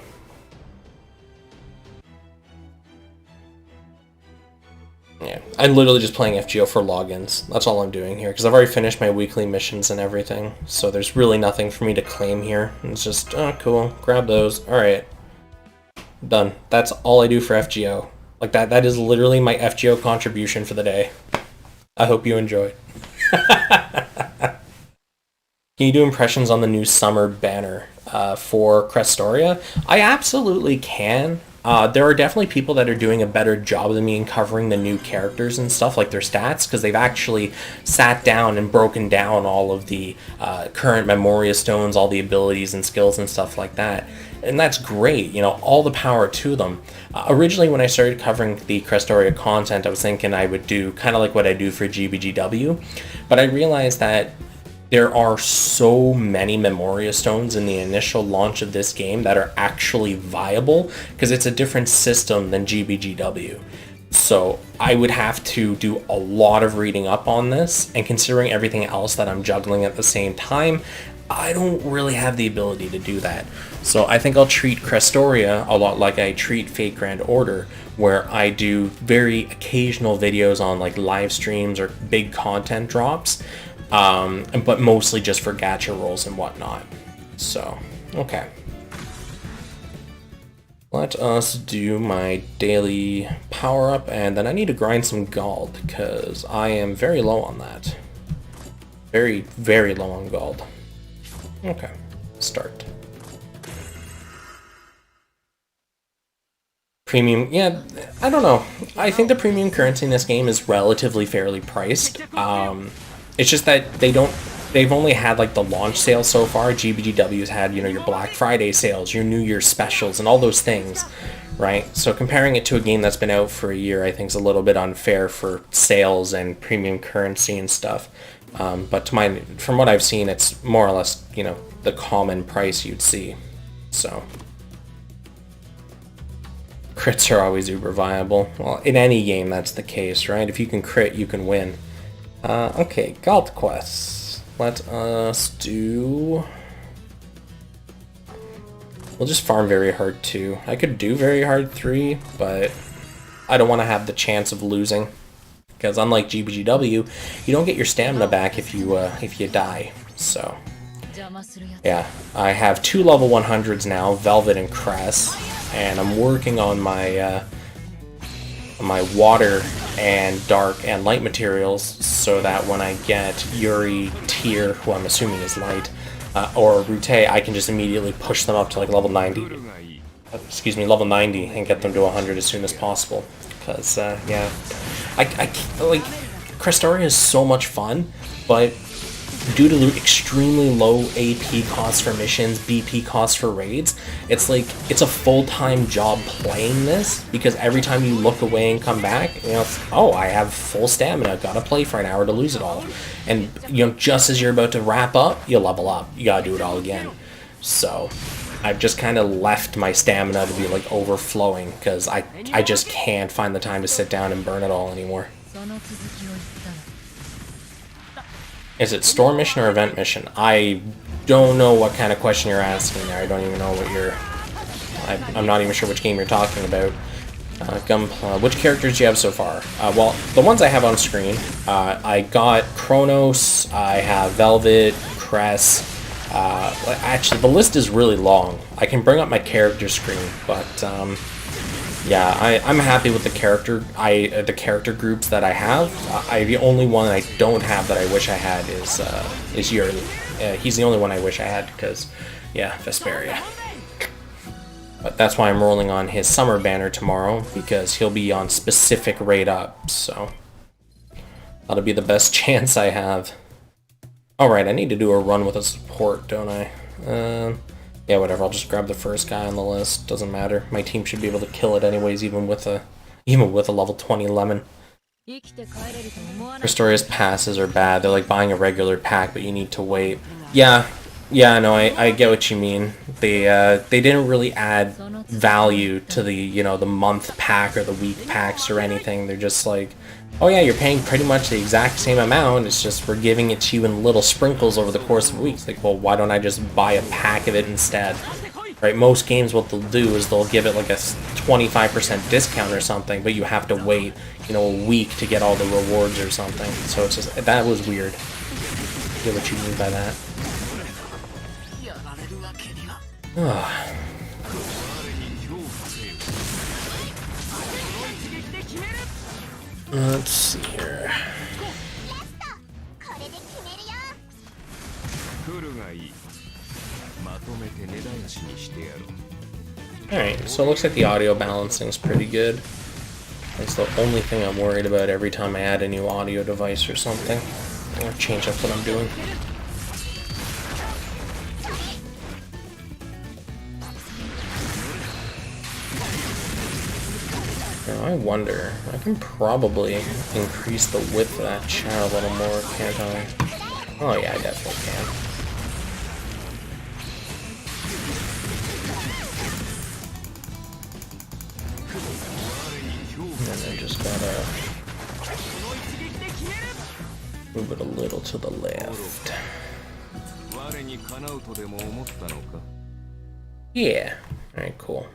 Yeah, I'm literally just playing FGO for logins. That's all I'm doing here, because I've already finished my weekly missions and everything, so there's really nothing for me to claim here. It's just, oh, cool, grab those, alright. Done. That's all I do for FGO. Like, that is literally my FGO contribution for the day. I hope you enjoy. Can you do impressions on the new summer banner for Crestoria? I absolutely can. There are definitely people that are doing a better job than me in covering the new characters and stuff, like their stats, because they've actually sat down and broken down all of the current Memoria Stones, all the abilities and skills and stuff like that. And that's great, you know, all the power to them. Originally, when I started covering the Crestoria content, I was thinking I would do kind of like what I do for GBGW, but I realized that there are so many Memoria Stones in the initial launch of this game that are actually viable, because it's a different system than GBGW. So I would have to do a lot of reading up on this, and considering everything else that I'm juggling at the same time, I don't really have the ability to do that. So I think I'll treat Crestoria a lot like I treat Fate Grand Order, where I do very occasional videos on like live streams or big content drops, but mostly just for gacha rolls and whatnot. So, okay. Let us do my daily power-up, and then I need to grind some gold, because I am very low on that. Very, very low on gold. Okay, start. Premium, yeah, I don't know. I think the premium currency in this game is relatively fairly priced. It's just that they've only had like the launch sale so far. GBGW's had, you know, your Black Friday sales, your New Year's specials, and all those things, right? So comparing it to a game that's been out for a year, I think is a little bit unfair for sales and premium currency and stuff. But from what I've seen, it's more or less, you know, the common price you'd see. So. Crits are always uber viable. Well, in any game that's the case, right? If you can crit, you can win. Okay, gold quests. Let us do... We'll just farm Very Hard 2. I could do Very Hard 3, but I don't want to have the chance of losing. Because unlike GBGW, you don't get your stamina back if you die. So, yeah. I have 2 level 100s now, Velvet and Cress. And I'm working on my my water and dark and light materials so that when I get Yuri, Tyr, who I'm assuming is light, or Rute, I can just immediately push them up to like level 90. Excuse me, level 90 and get them to 100 as soon as possible. Because, yeah, I like, Crestoria is so much fun, but due to the extremely low AP costs for missions, BP costs for raids, it's like, it's a full-time job playing this, because every time you look away and come back, you know, oh, I have full stamina, gotta play for an hour to lose it all. And, you know, just as you're about to wrap up, you level up. You gotta do it all again. So, I've just kind of left my stamina to be, like, overflowing, because I just can't find the time to sit down and burn it all anymore. Is it store mission or event mission? I don't know what kind of question you're asking there. I don't even know what you're... I'm not even sure which game you're talking about. Which characters do you have so far? Well, the ones I have on screen, I got Kronos, I have Velvet, Cress. Actually, the list is really long. I can bring up my character screen, but yeah, I'm happy with the character groups that I have. The only one I don't have that I wish I had is Yuri. He's the only one I wish I had because, yeah, Vesperia. But that's why I'm rolling on his summer banner tomorrow, because he'll be on specific rate up. So that'll be the best chance I have. All right, I need to do a run with a support, don't I? Yeah, whatever, I'll just grab the first guy on the list. Doesn't matter. My team should be able to kill it anyways, even with a level 20 lemon. Restoria's passes are bad. They're like buying a regular pack, but you need to wait. Yeah, no, I get what you mean. They didn't really add value to the, you know, the month pack or the week packs or anything. They're just like, oh yeah, you're paying pretty much the exact same amount, it's just we're giving it to you in little sprinkles over the course of weeks. Like, well, why don't I just buy a pack of it instead? Right, most games what they'll do is they'll give it like a 25% discount or something, but you have to wait, you know, a week to get all the rewards or something. So it's just, that was weird. I get what you mean by that. Let's see here. Alright, so it looks like the audio balancing is pretty good. That's the only thing I'm worried about every time I add a new audio device or something. Or change up what I'm doing. Now I wonder, I can probably increase the width of that chat a little more, can't I? Oh yeah, I definitely can. And I just gotta move it a little to the left. Yeah, alright, cool.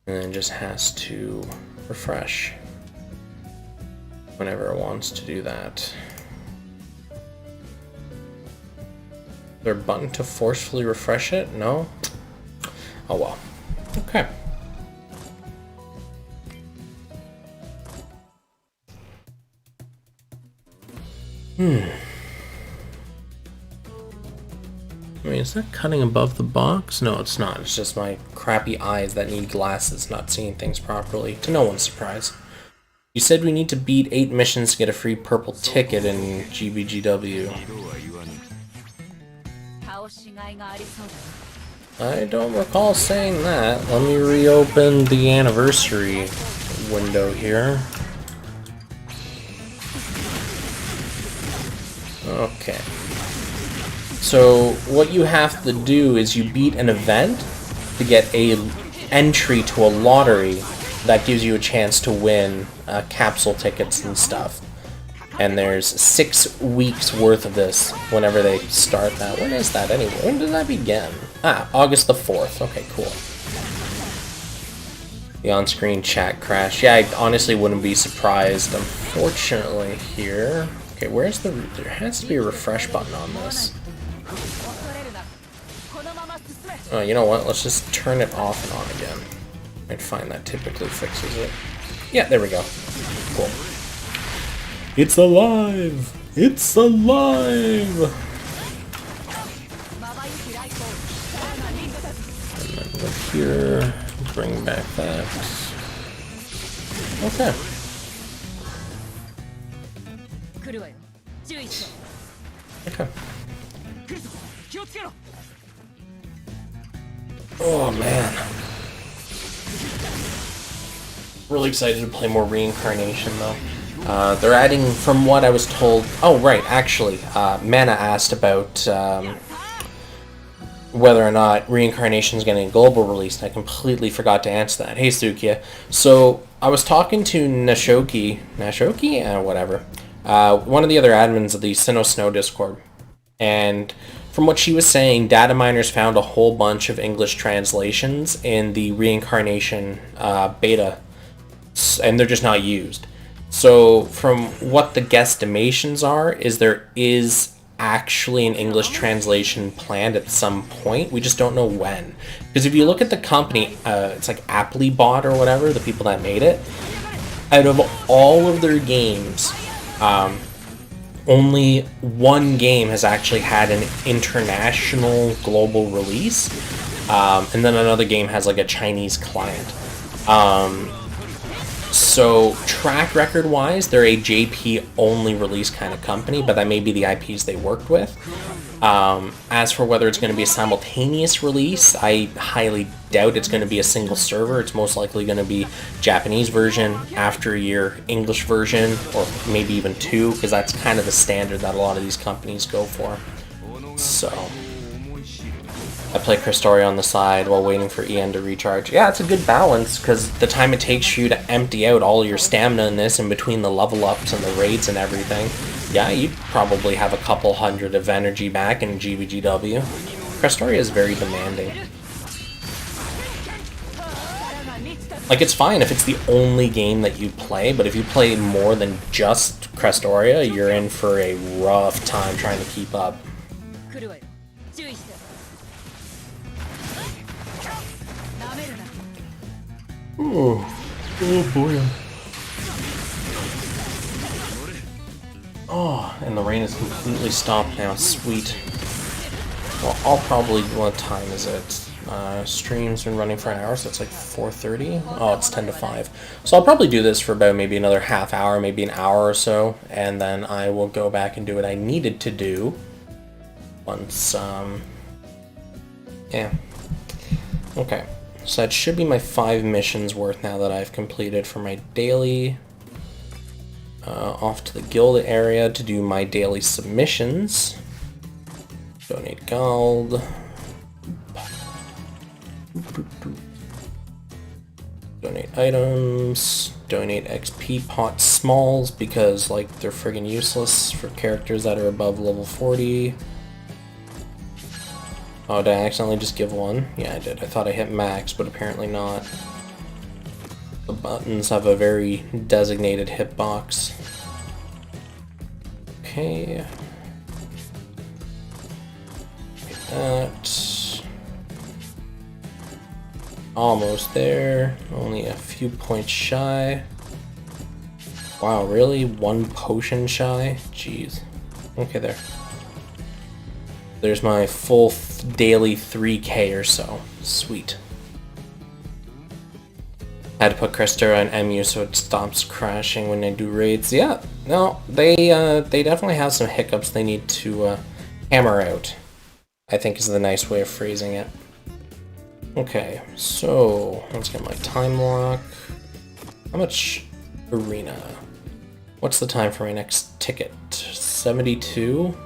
And then just has to refresh whenever it wants to do that. there a button to forcefully refresh it? No? Oh well. Okay. I mean, is that cutting above the box? No, it's not. It's just my crappy eyes that need glasses, not seeing things properly. To no one's surprise. You said we need to beat 8 missions to get a free purple ticket in GBGW. I don't recall saying that. Let me reopen the anniversary window here. Okay. So what you have to do is you beat an event to get a entry to a lottery that gives you a chance to win capsule tickets and stuff. And there's 6 weeks worth of this whenever they start that. When is that anyway? When does that begin? Ah, August the 4th. Okay, cool. The on-screen chat crash. Yeah, I honestly wouldn't be surprised. Unfortunately here. Okay, where's the... There has to be a refresh button on this. Oh, you know what? Let's just turn it off and on again. I'd find that typically fixes it. Yeah, there we go. Cool. It's alive! It's alive! And then go here, bring back that. Okay. Okay. Oh man. Really excited to play more Reincarnation though. They're adding, from what I was told... Oh, right, actually, Mana asked about whether or not Reincarnation is getting a global release, and I completely forgot to answer that. Hey, Sukia. So, I was talking to Nashoki, whatever, one of the other admins of the Sinnoh Snow Discord, and from what she was saying, data miners found a whole bunch of English translations in the Reincarnation beta, and they're just not used. So from what the guesstimations are, is there is actually an English translation planned at some point. We just don't know when. Because if you look at the company, it's like Applebot or whatever, the people that made it, out of all of their games, only one game has actually had an international global release, and then another game has like a Chinese client. So track record wise, they're a JP only release kind of company, but that may be the IPs they worked with. As for whether it's going to be a simultaneous release, I highly doubt it's going to be a single server. It's most likely going to be Japanese version, after a year English version, or maybe even 2, because that's kind of the standard that a lot of these companies go for. So I play Christoria on the side while waiting for EN to recharge. Yeah, it's a good balance, because the time it takes for you to empty out all your stamina in this in between the level ups and the raids and everything, yeah, you'd probably have a couple hundred of energy back in GBGW. Christoria is very demanding. Like, it's fine if it's the only game that you play, but if you play more than just Christoria, you're in for a rough time trying to keep up. Oh boy. Oh, and the rain has completely stopped now. Sweet. Well, I'll probably... What time is it? Stream's been running for an hour, so it's like 4:30. Oh, it's 10 to 5. So I'll probably do this for about maybe another half hour, maybe an hour or so, and then I will go back and do what I needed to do once, yeah. Okay. So that should be my 5 missions worth now that I've completed for my daily. Off to the guild area to do my daily submissions. Donate gold. Donate items. Donate XP pot smalls because, like, they're friggin' useless for characters that are above level 40. Oh, did I accidentally just give one? Yeah, I did. I thought I hit max, but apparently not. The buttons have a very designated hitbox. Okay. that. Almost there. Only a few points shy. Wow, really? 1 potion shy? Jeez. Okay, there. There's my full daily 3k or so. Sweet. Had to put Crystera on MU so it stops crashing when I do raids. Yeah, no, they definitely have some hiccups they need to hammer out, I think is the nice way of phrasing it. Okay, so let's get my time lock. How much arena? What's the time for my next ticket? 72?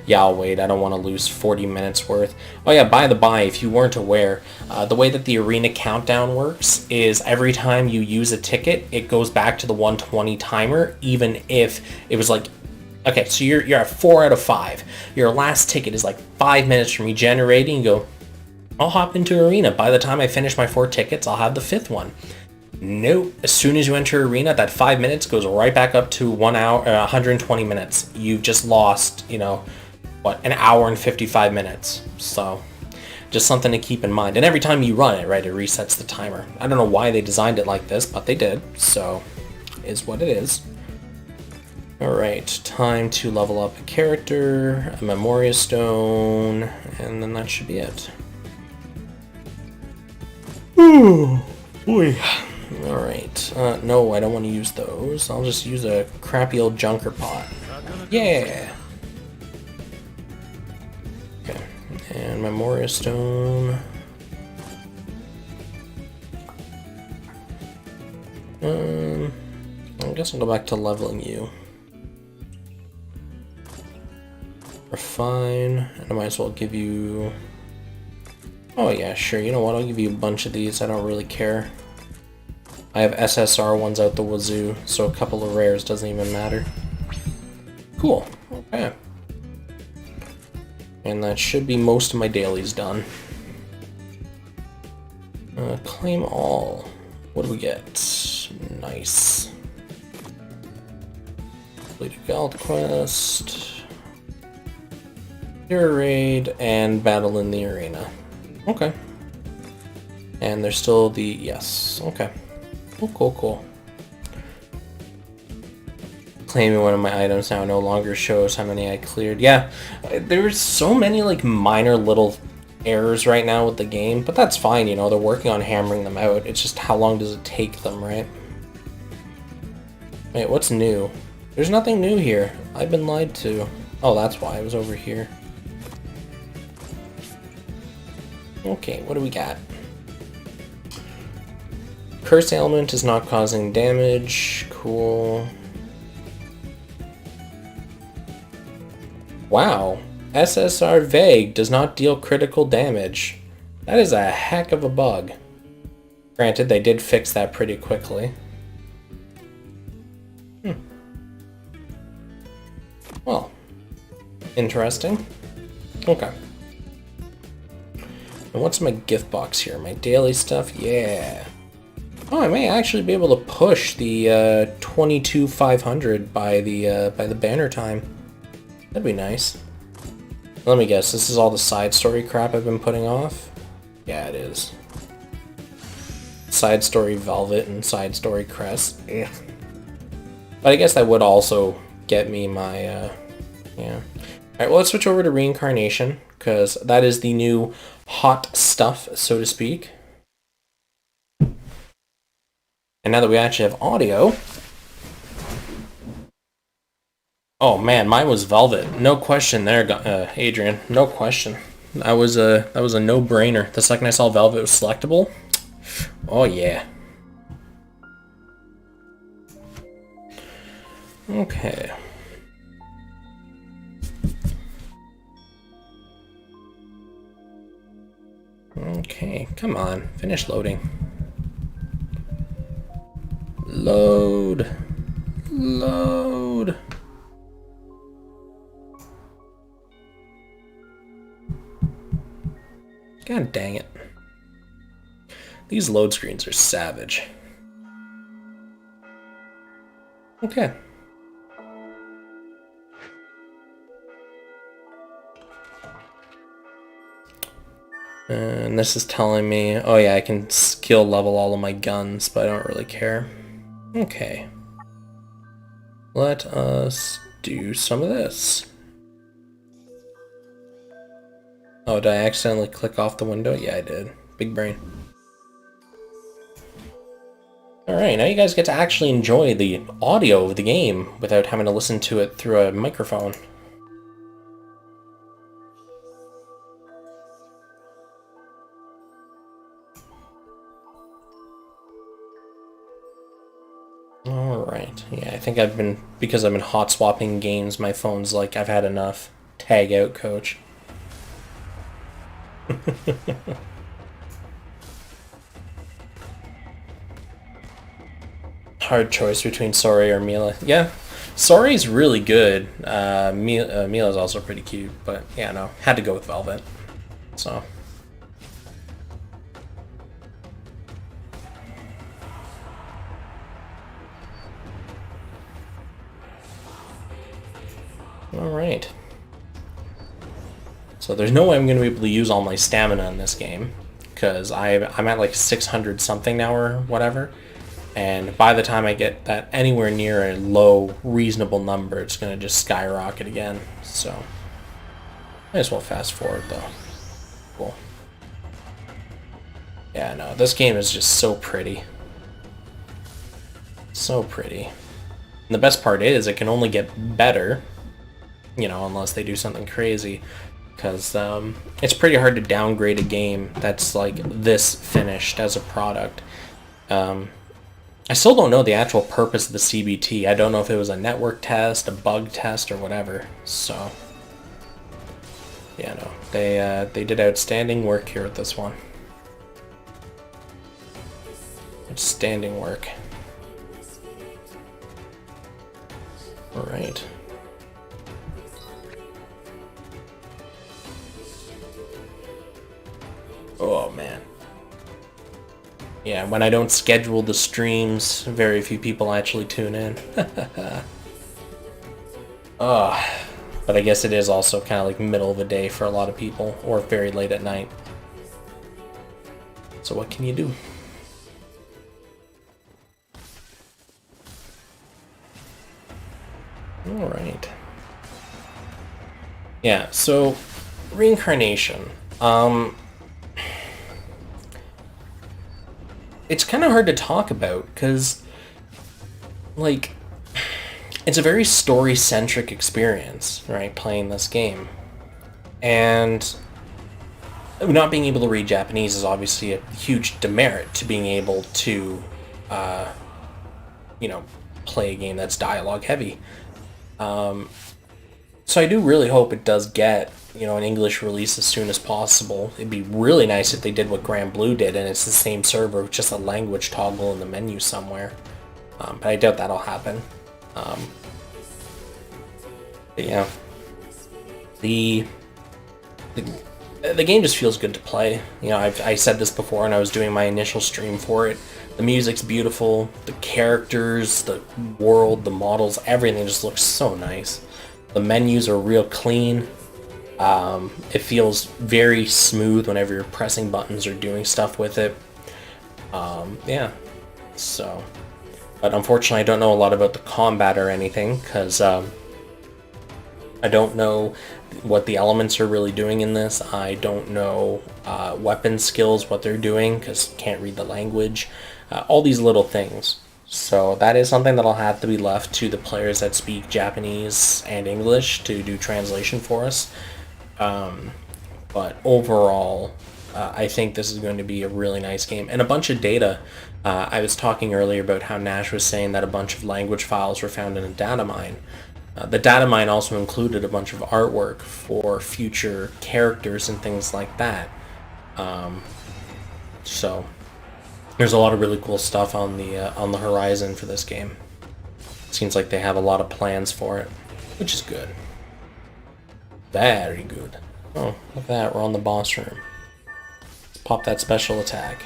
Yeah, I'll wait. I don't want to lose 40 minutes worth. Oh yeah, by the by, if you weren't aware, the way that the arena countdown works is every time you use a ticket, it goes back to the 120 timer, even if it was like, okay, so you're at 4 out of 5. Your last ticket is like 5 minutes from regenerating. You go, I'll hop into arena. By the time I finish my 4 tickets, I'll have the 5th one. Nope. As soon as you enter arena, that 5 minutes goes right back up to 1 hour, 120 minutes. You've just lost, you know, what, an hour and 55 minutes. So just something to keep in mind. And every time you run it, right, it resets the timer. I don't know why they designed it like this, but they did. So is what it is. All right, time to level up a character, a Memoria Stone, and then that should be it. Ooh, boy. All right. No, I don't want to use those. I'll just use a crappy old junker pot. Yeah. Okay. And Memoria Stone. I guess I'll go back to leveling you. Refine, and I might as well give you... Oh yeah, sure, you know what, I'll give you a bunch of these, I don't really care. I have SSR ones out the wazoo, so a couple of rares doesn't even matter. Cool, okay. And that should be most of my dailies done. Claim all. What do we get? Nice. Complete a Gald quest. Hero raid, and battle in the arena. Okay. And there's still the... yes. Okay. Cool, cool, cool. Claiming one of my items now no longer shows how many I cleared. Yeah, there's so many like minor little errors right now with the game, but that's fine, you know, they're working on hammering them out. It's just how long does it take them, right? Wait, what's new? There's nothing new here. I've been lied to. Oh, that's why I was over here. Okay, what do we got? Curse element is not causing damage. Cool. Wow. SSR Vague does not deal critical damage. That is a heck of a bug. Granted, they did fix that pretty quickly. Well, interesting. Okay. And what's my gift box here? My daily stuff? Yeah. Oh, I may actually be able to push the 22,500 by the banner time. That'd be nice. Let me guess, this is all the side story crap I've been putting off? Yeah, it is. Side story Velvet and side story Crest. Yeah. But I guess that would also get me my, yeah. Alright, well, let's switch over to Reincarnation, because that is the new hot stuff, so to speak. And now that we actually have audio... Oh man, mine was Velvet. No question there, Adrian. No question. That was a no-brainer. The second I saw Velvet was selectable, oh yeah. Okay. Okay, come on. Finish loading. Load. Load. God dang it. These load screens are savage. Okay. And this is telling me, oh yeah, I can skill level all of my guns, but I don't really care. Okay. Let us do some of this. Oh, did I accidentally click off the window? Yeah, I did. Big brain. Alright, now you guys get to actually enjoy the audio of the game without having to listen to it through a microphone. Alright, yeah, I think because I've been hot swapping games, my phone's like, I've had enough. Tag out, coach. Hard choice between Sori or Mila. Yeah, Sori's really good. Mila's also pretty cute, but yeah, no, had to go with Velvet. So. Alright. So there's no way I'm going to be able to use all my stamina in this game, because I'm at like 600 something now or whatever, and by the time I get that anywhere near a low, reasonable number, it's going to just skyrocket again, so might as well fast forward though. Cool. Yeah, no, this game is just so pretty. So pretty. And the best part is it can only get better, you know, unless they do something crazy. Because it's pretty hard to downgrade a game that's like this finished as a product. I still don't know the actual purpose of the CBT. I don't know if it was a network test, a bug test, or whatever. So, yeah, no, they did outstanding work here with this one. Outstanding work. All right. Oh, man. Yeah, when I don't schedule the streams, very few people actually tune in. Ugh. But I guess it is also kind of like middle of the day for a lot of people, or very late at night. So what can you do? Alright. Yeah, so reincarnation. It's kind of hard to talk about because, like, it's a very story-centric experience, right, playing this game. And not being able to read Japanese is obviously a huge demerit to being able to, you know, play a game that's dialogue-heavy. So I do really hope it does get, you know, an English release as soon as possible. It'd be really nice if they did what Grand Blue did, and it's the same server with just a language toggle in the menu somewhere. But I doubt that'll happen. But yeah, the game just feels good to play. You know, I said this before, when I was doing my initial stream for it. The music's beautiful, the characters, the world, the models, everything just looks so nice. The menus are real clean. It feels very smooth whenever you're pressing buttons or doing stuff with it. Yeah, so. But unfortunately, I don't know a lot about the combat or anything, because I don't know what the elements are really doing in this. I don't know weapon skills, what they're doing, because can't read the language. All these little things. So that is something that'll have to be left to the players that speak Japanese and English to do translation for us. But overall, I think this is going to be a really nice game. And a bunch of data. I was talking earlier about how Nash was saying that a bunch of language files were found in a data mine. The data mine also included a bunch of artwork for future characters and things like that. So there's a lot of really cool stuff on the horizon for this game. Seems like they have a lot of plans for it, which is good. Very good. Oh, look at that, we're on the boss room. Let's pop that special attack.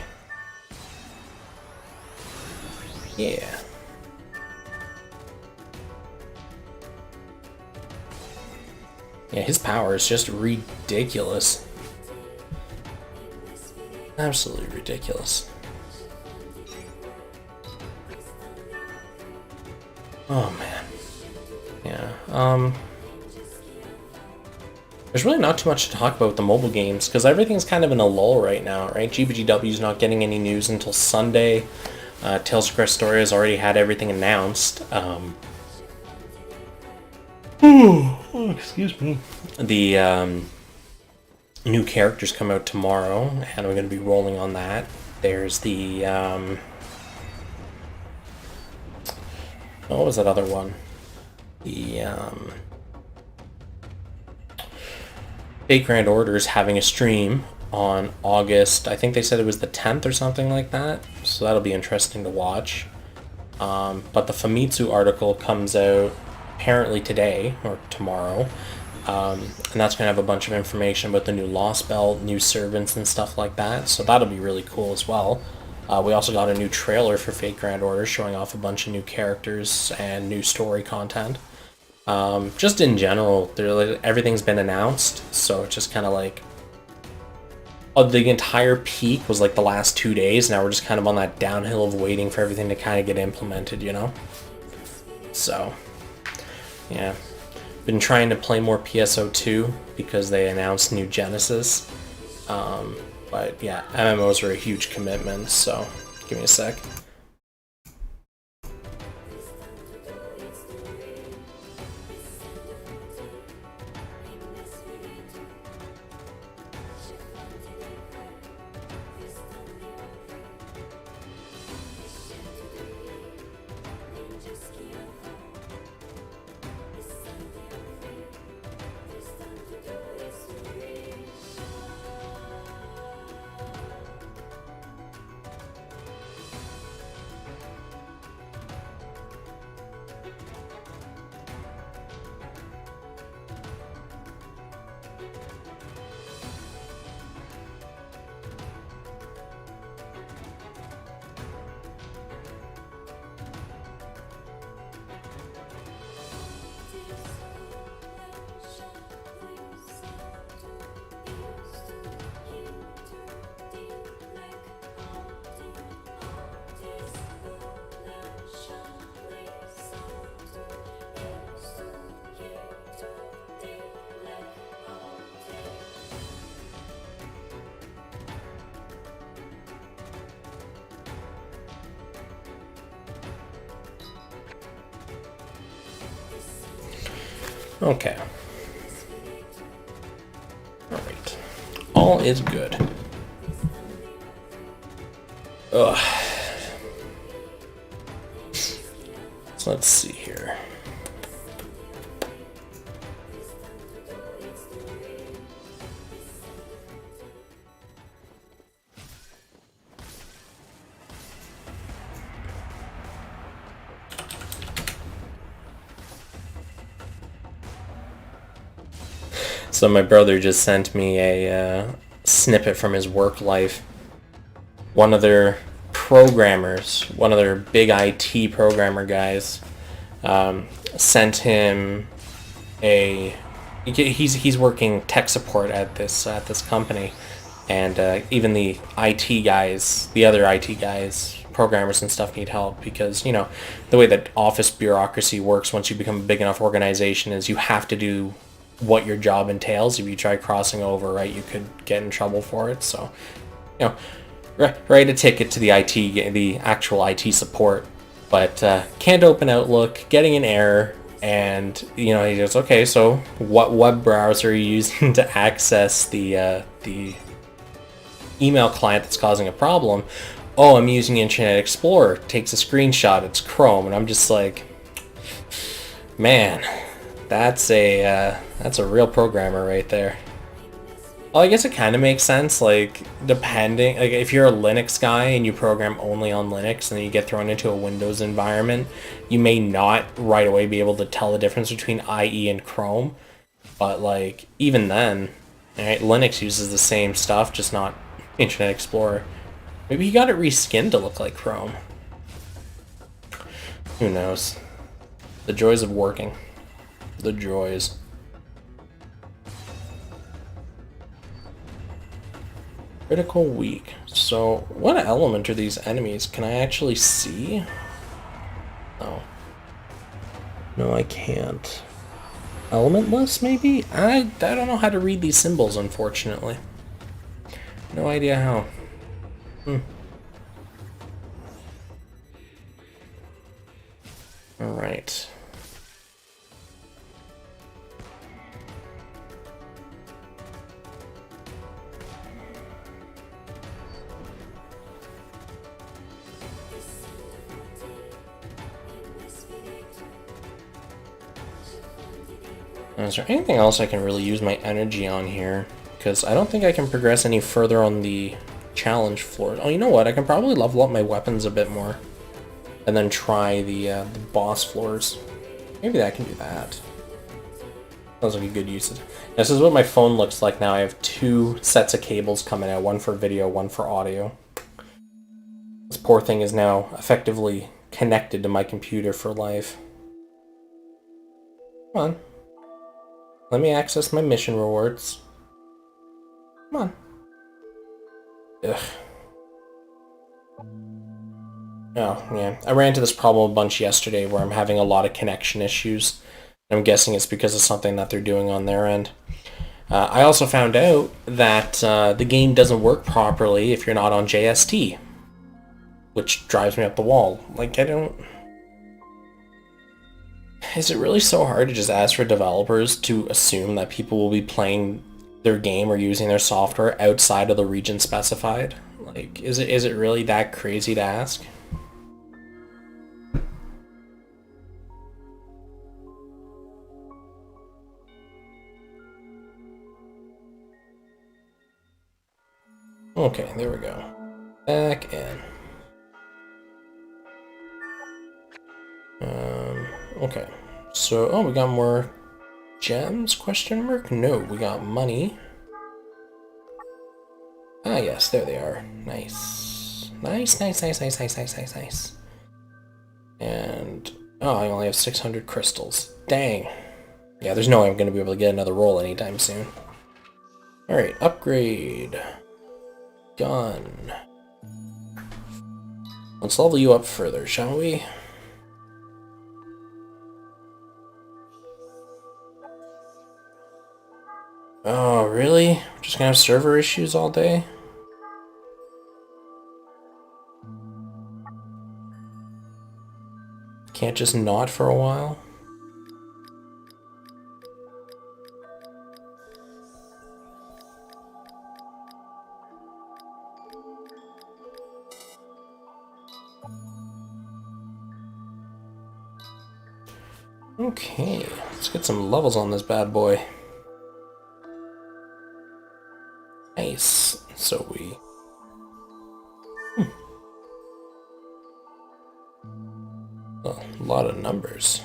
Yeah. Yeah, his power is just ridiculous. Absolutely ridiculous. Oh man. Yeah. There's really not too much to talk about with the mobile games because everything's kind of in a lull right now, right? GBGW's not getting any news until Sunday. Tales of Crestoria has already had everything announced. Excuse me. The new characters come out tomorrow, and we're going to be rolling on that. There's the what was that other one? The Fate Grand Order's having a stream on August, I think they said it was the 10th or something like that, so that'll be interesting to watch. But the Famitsu article comes out apparently today or tomorrow, and that's going to have a bunch of information about the new Lost Belt, new servants and stuff like that, so that'll be really cool as well. We also got a new trailer for Fate Grand Order showing off a bunch of new characters and new story content. Just in general, everything's been announced, so it's just kind of like the entire peak was like the last 2 days. Now we're just kind of on that downhill of waiting for everything to kind of get implemented, you know? So, yeah. Been trying to play more PSO2 because they announced new Genesis. But yeah, MMOs are a huge commitment, so give me a sec. Okay. Alright. All is good. Ugh. So let's see here. So my brother just sent me a snippet from his work life. One of their programmers, one of their big IT programmer guys, sent him a. He's working tech support at this company, and even the IT guys, the other IT guys, programmers and stuff need help because the way that office bureaucracy works. Once you become a big enough organization, is you have to do what your job entails. If you try crossing over, right, you could get in trouble for it. So, write a ticket to the actual IT support, but can't open Outlook, getting an error, and he goes, okay, so what web browser are you using to access the email client that's causing a problem? Oh, I'm using Internet Explorer. Takes a screenshot. It's Chrome, and I'm just like, man. That's a real programmer right there. Well, I guess it kind of makes sense, like, depending, like, if you're a Linux guy and you program only on Linux and then you get thrown into a Windows environment, you may not right away be able to tell the difference between IE and Chrome, but, like, even then, right, Linux uses the same stuff, just not Internet Explorer. Maybe he got it reskinned to look like Chrome. Who knows? The joys of working. The joys. Critical weak. So, what element are these enemies? Can I actually see? No. No, I can't. Elementless, maybe? I don't know how to read these symbols, unfortunately. No idea how. Alright. Is there anything else I can really use my energy on here? Because I don't think I can progress any further on the challenge floor. Oh, you know what? I can probably level up my weapons a bit more. And then try the boss floors. Maybe I can do that. Sounds like a good use of it. This is what my phone looks like now. I have two sets of cables coming out. One for video, one for audio. This poor thing is now effectively connected to my computer for life. Come on. Let me access my mission rewards. Come on. Ugh. Oh, yeah. I ran into this problem a bunch yesterday where I'm having a lot of connection issues. I'm guessing it's because of something that they're doing on their end. I also found out that the game doesn't work properly if you're not on JST, which drives me up the wall. Like, I don't... Is it really so hard to just ask for developers to assume that people will be playing their game or using their software outside of the region specified? Like, is it really that crazy to ask? Okay, there we go. Back in. Okay. So, oh, we got more gems, question mark? No, we got money. Ah, yes, there they are. Nice. Nice, nice, nice, nice, nice, nice, nice, nice. And, oh, I only have 600 crystals. Dang. Yeah, there's no way I'm going to be able to get another roll anytime soon. Alright, upgrade. Gun. Let's level you up further, shall we? Oh, really? We're just gonna have server issues all day? Can't just not for a while? Okay, let's get some levels on this bad boy. Nice. So we... A lot of numbers.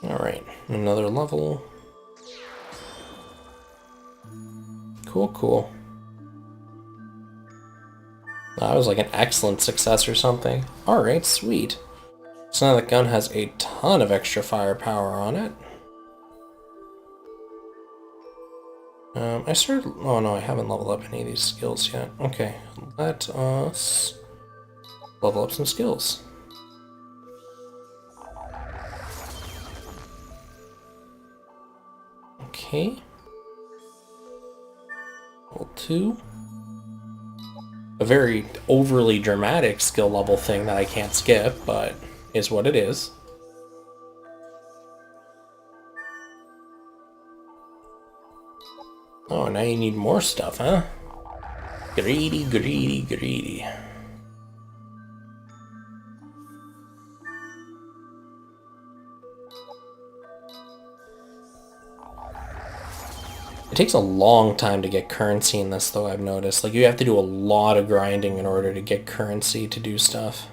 Alright, another level. Cool, cool. That was like an excellent success or something. Alright, sweet. So now the gun has a ton of extra firepower on it. I started... Oh no, I haven't leveled up any of these skills yet. Okay, let us level up some skills. Okay. Level 2. A very overly dramatic skill level thing that I can't skip, but is what it is. Oh, now you need more stuff, huh? Greedy, greedy, greedy. It takes a long time to get currency in this, though, I've noticed. Like, you have to do a lot of grinding in order to get currency to do stuff.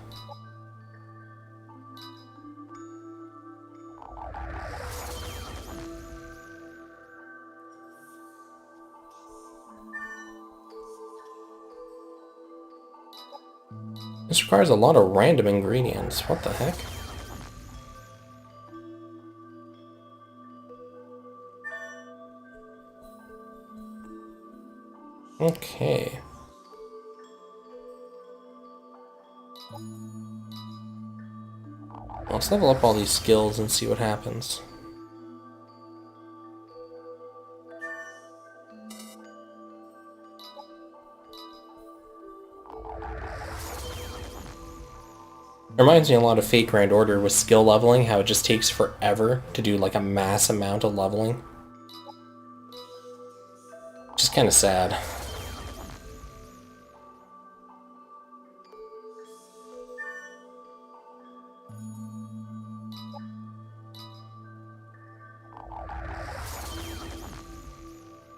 This requires a lot of random ingredients. What the heck? Okay. Let's level up all these skills and see what happens. It reminds me a lot of Fate Grand Order with skill leveling, how it just takes forever to do like a mass amount of leveling. Which is kind of sad.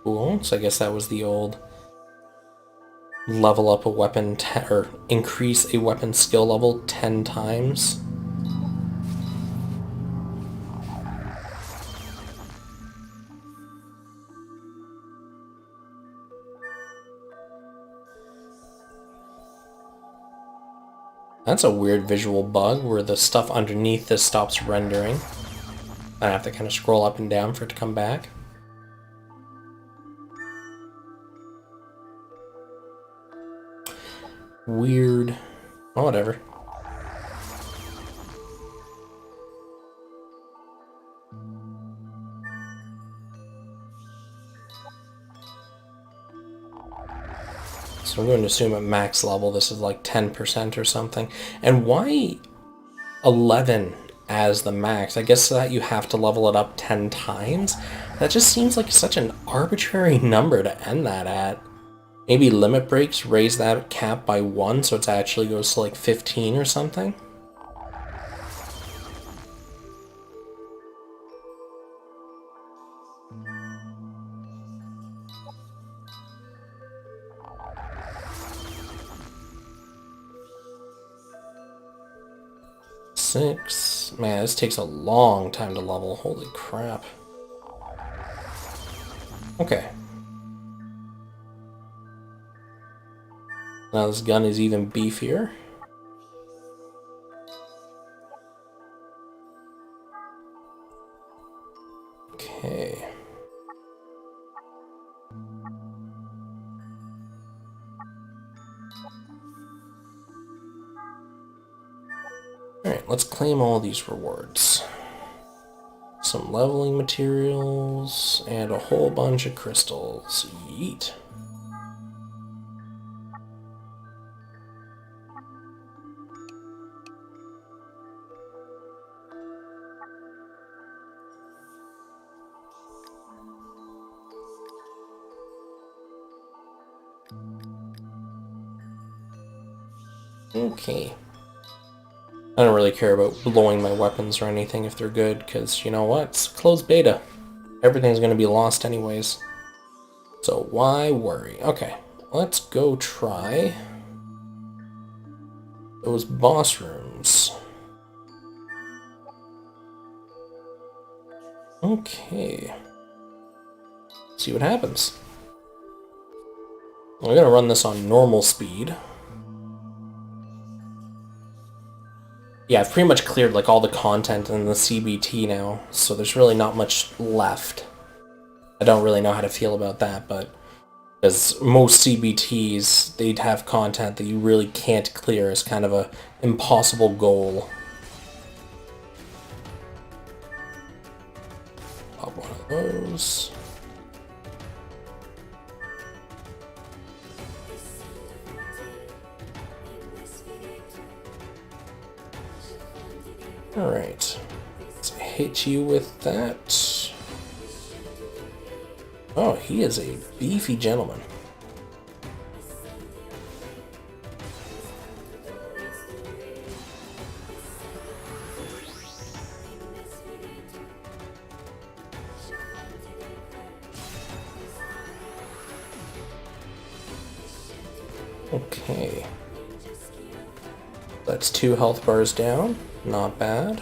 Cool, so I guess that was the old level up a weapon or increase a weapon skill level 10 times. That's a weird visual bug where the stuff underneath this stops rendering. I have to kind of scroll up and down for it to come back. Weird. Oh, whatever. So I'm going to assume at max level this is like 10% or something. And why 11 as the max? I guess that you have to level it up 10 times? That just seems like such an arbitrary number to end that at. Maybe limit breaks raise that cap by 1 so it actually goes to like 15 or something? Six. Man, this takes a long time to level. Holy crap. Okay. Now this gun is even beefier. Okay. Alright, let's claim all these rewards. Some leveling materials, and a whole bunch of crystals. Yeet. Okay. I don't really care about blowing my weapons or anything if they're good, because you know what? It's closed beta. Everything's going to be lost anyways. So why worry? Okay, let's go try those boss rooms. Okay. See what happens. We're going to run this on normal speed. Yeah, I've pretty much cleared like all the content in the CBT now, so there's really not much left. I don't really know how to feel about that, but because most CBTs, they'd have content that you really can't clear as kind of a impossible goal. Pop one of those. Alright, let's hit you with that. Oh, he is a beefy gentleman. Okay. That's 2 health bars down. Not bad.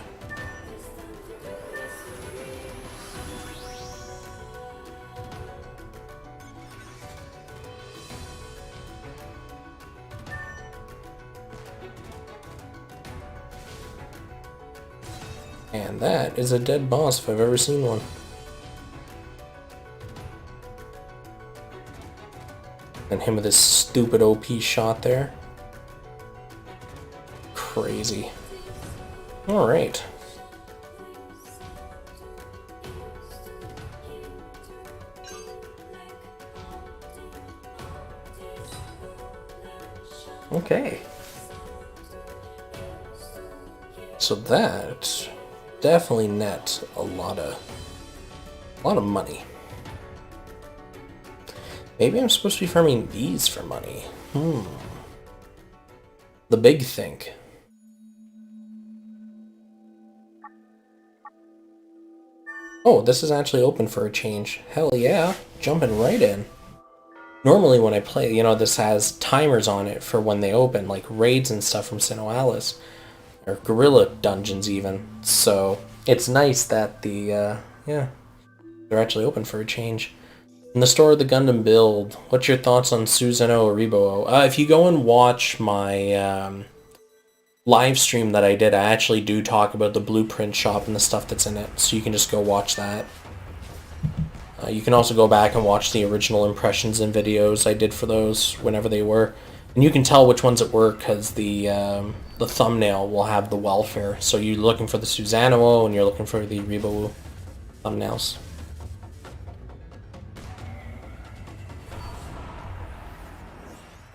And that is a dead boss if I've ever seen one. And him with his stupid OP shot there. Crazy. Alright. Okay. So that definitely net a lot of money. Maybe I'm supposed to be farming these for money. The big thing. Oh, this is actually open for a change. Hell yeah, jumping right in. Normally when I play, you know, this has timers on it for when they open, like raids and stuff from Sinnoh or Gorilla Dungeons even. So it's nice that the, yeah, they're actually open for a change. In the store of the Gundam build, what's your thoughts on Susanoo or Rebo? If you go and watch my live stream that I did, I actually do talk about the blueprint shop and the stuff that's in it, so you can just go watch that. You can also go back and watch the original impressions and videos I did for those whenever they were. And you can tell which ones it were because the thumbnail will have the welfare. So you're looking for the Susanoo and you're looking for the Rebo thumbnails.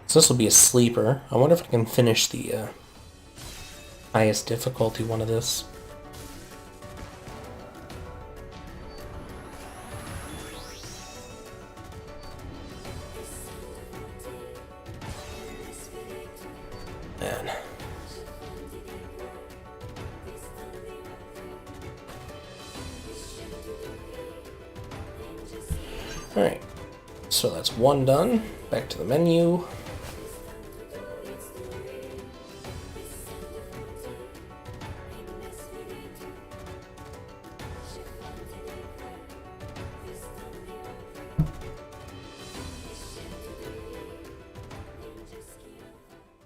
So this will be a sleeper. I wonder if I can finish the highest difficulty one of this. Man. Alright, so that's one done. Back to the menu.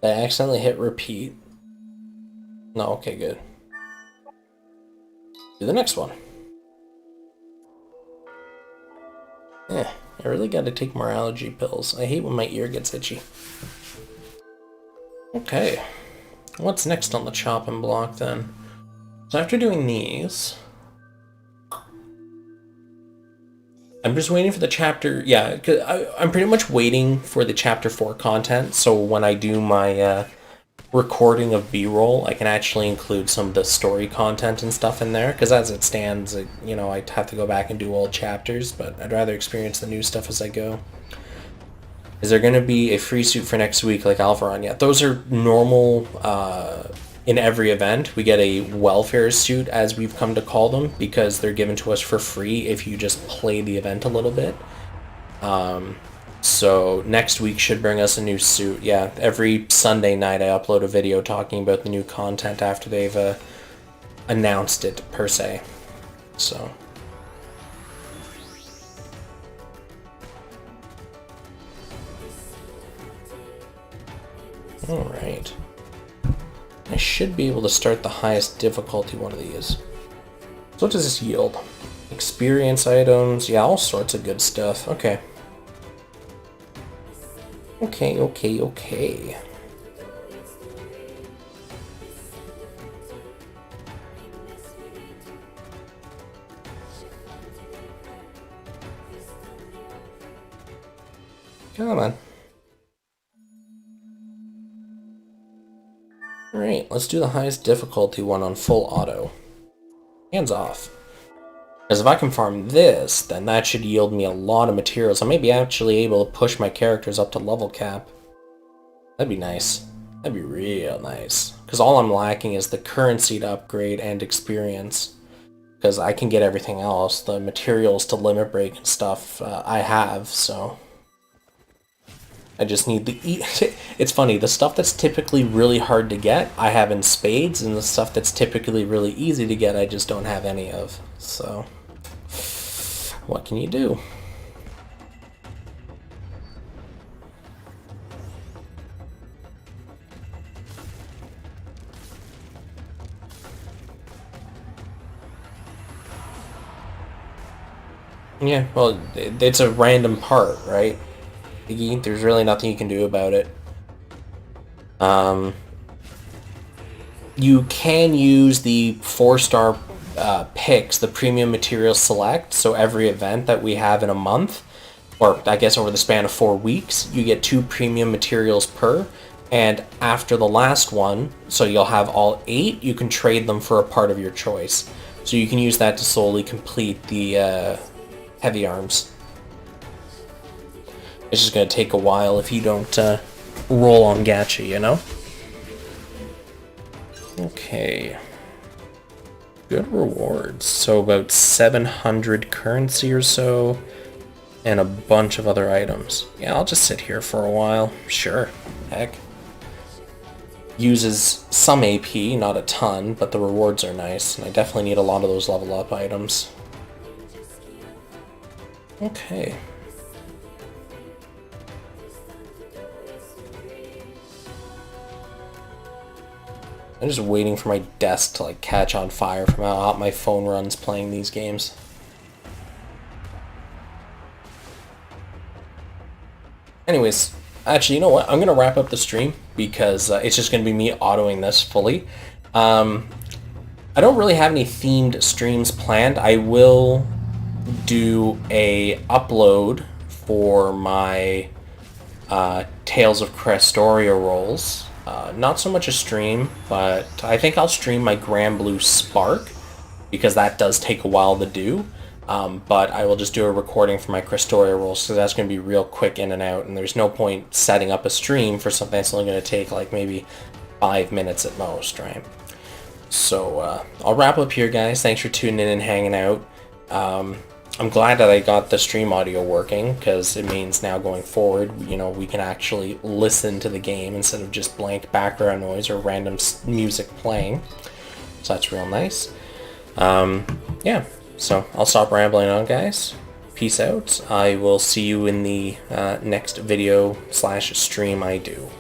I accidentally hit repeat. No, okay, good. Do the next one. I really gotta take more allergy pills. I hate when my ear gets itchy. Okay. What's next on the chopping block then? So after doing these, I'm just waiting for the chapter, yeah, cause I'm pretty much waiting for the chapter 4 content, so when I do my recording of B-roll, I can actually include some of the story content and stuff in there, because as it stands, you know, I'd have to go back and do old chapters, but I'd rather experience the new stuff as I go. Is there going to be a free suit for next week like Alvaron? Yeah, those are normal in every event. We get a welfare suit, as we've come to call them, because they're given to us for free if you just play the event a little bit. So next week should bring us a new suit. Yeah, every Sunday night I upload a video talking about the new content after they've announced it, per se. So. Alright. I should be able to start the highest difficulty one of these. So what does this yield? Experience items, yeah, all sorts of good stuff. Okay. Okay. Come on. Alright, let's do the highest difficulty one on full auto. Hands off. Because if I can farm this, then that should yield me a lot of materials. I may be actually able to push my characters up to level cap. That'd be nice. That'd be real nice. Because all I'm lacking is the currency to upgrade and experience. Because I can get everything else. The materials to limit break and stuff I have, so... I just need the It's funny, the stuff that's typically really hard to get, I have in spades, and the stuff that's typically really easy to get, I just don't have any of. So, what can you do? Yeah, well, it's a random part, right? There's really nothing you can do about it. You can use the 4-star picks, the premium materials select, so every event that we have in a month, or I guess over the span of 4 weeks, you get 2 premium materials per, and after the last one, so you'll have all 8, you can trade them for a part of your choice. So you can use that to solely complete the heavy arms. It's just going to take a while if you don't roll on gacha, you know? Okay. Good rewards. So about 700 currency or so, and a bunch of other items. Yeah, I'll just sit here for a while. Sure. Heck. Uses some AP, not a ton, but the rewards are nice, and I definitely need a lot of those level up items. Okay. I'm just waiting for my desk to like catch on fire from how hot my phone runs playing these games. Anyways, actually, you know what? I'm going to wrap up the stream because it's just going to be me autoing this fully. I don't really have any themed streams planned. I will do a upload for my Tales of Crestoria rolls. Not so much a stream, but I think I'll stream my Grand Blue Spark because that does take a while to do. But I will just do a recording for my Crestoria rolls because that's going to be real quick in and out, and there's no point setting up a stream for something that's only going to take like maybe 5 minutes at most, right? So I'll wrap up here, guys. Thanks for tuning in and hanging out. I'm glad that I got the stream audio working because it means now going forward, you know, we can actually listen to the game instead of just blank background noise or random music playing. So that's real nice. Yeah, so I'll stop rambling on, guys. Peace out. I will see you in the next video / stream I do.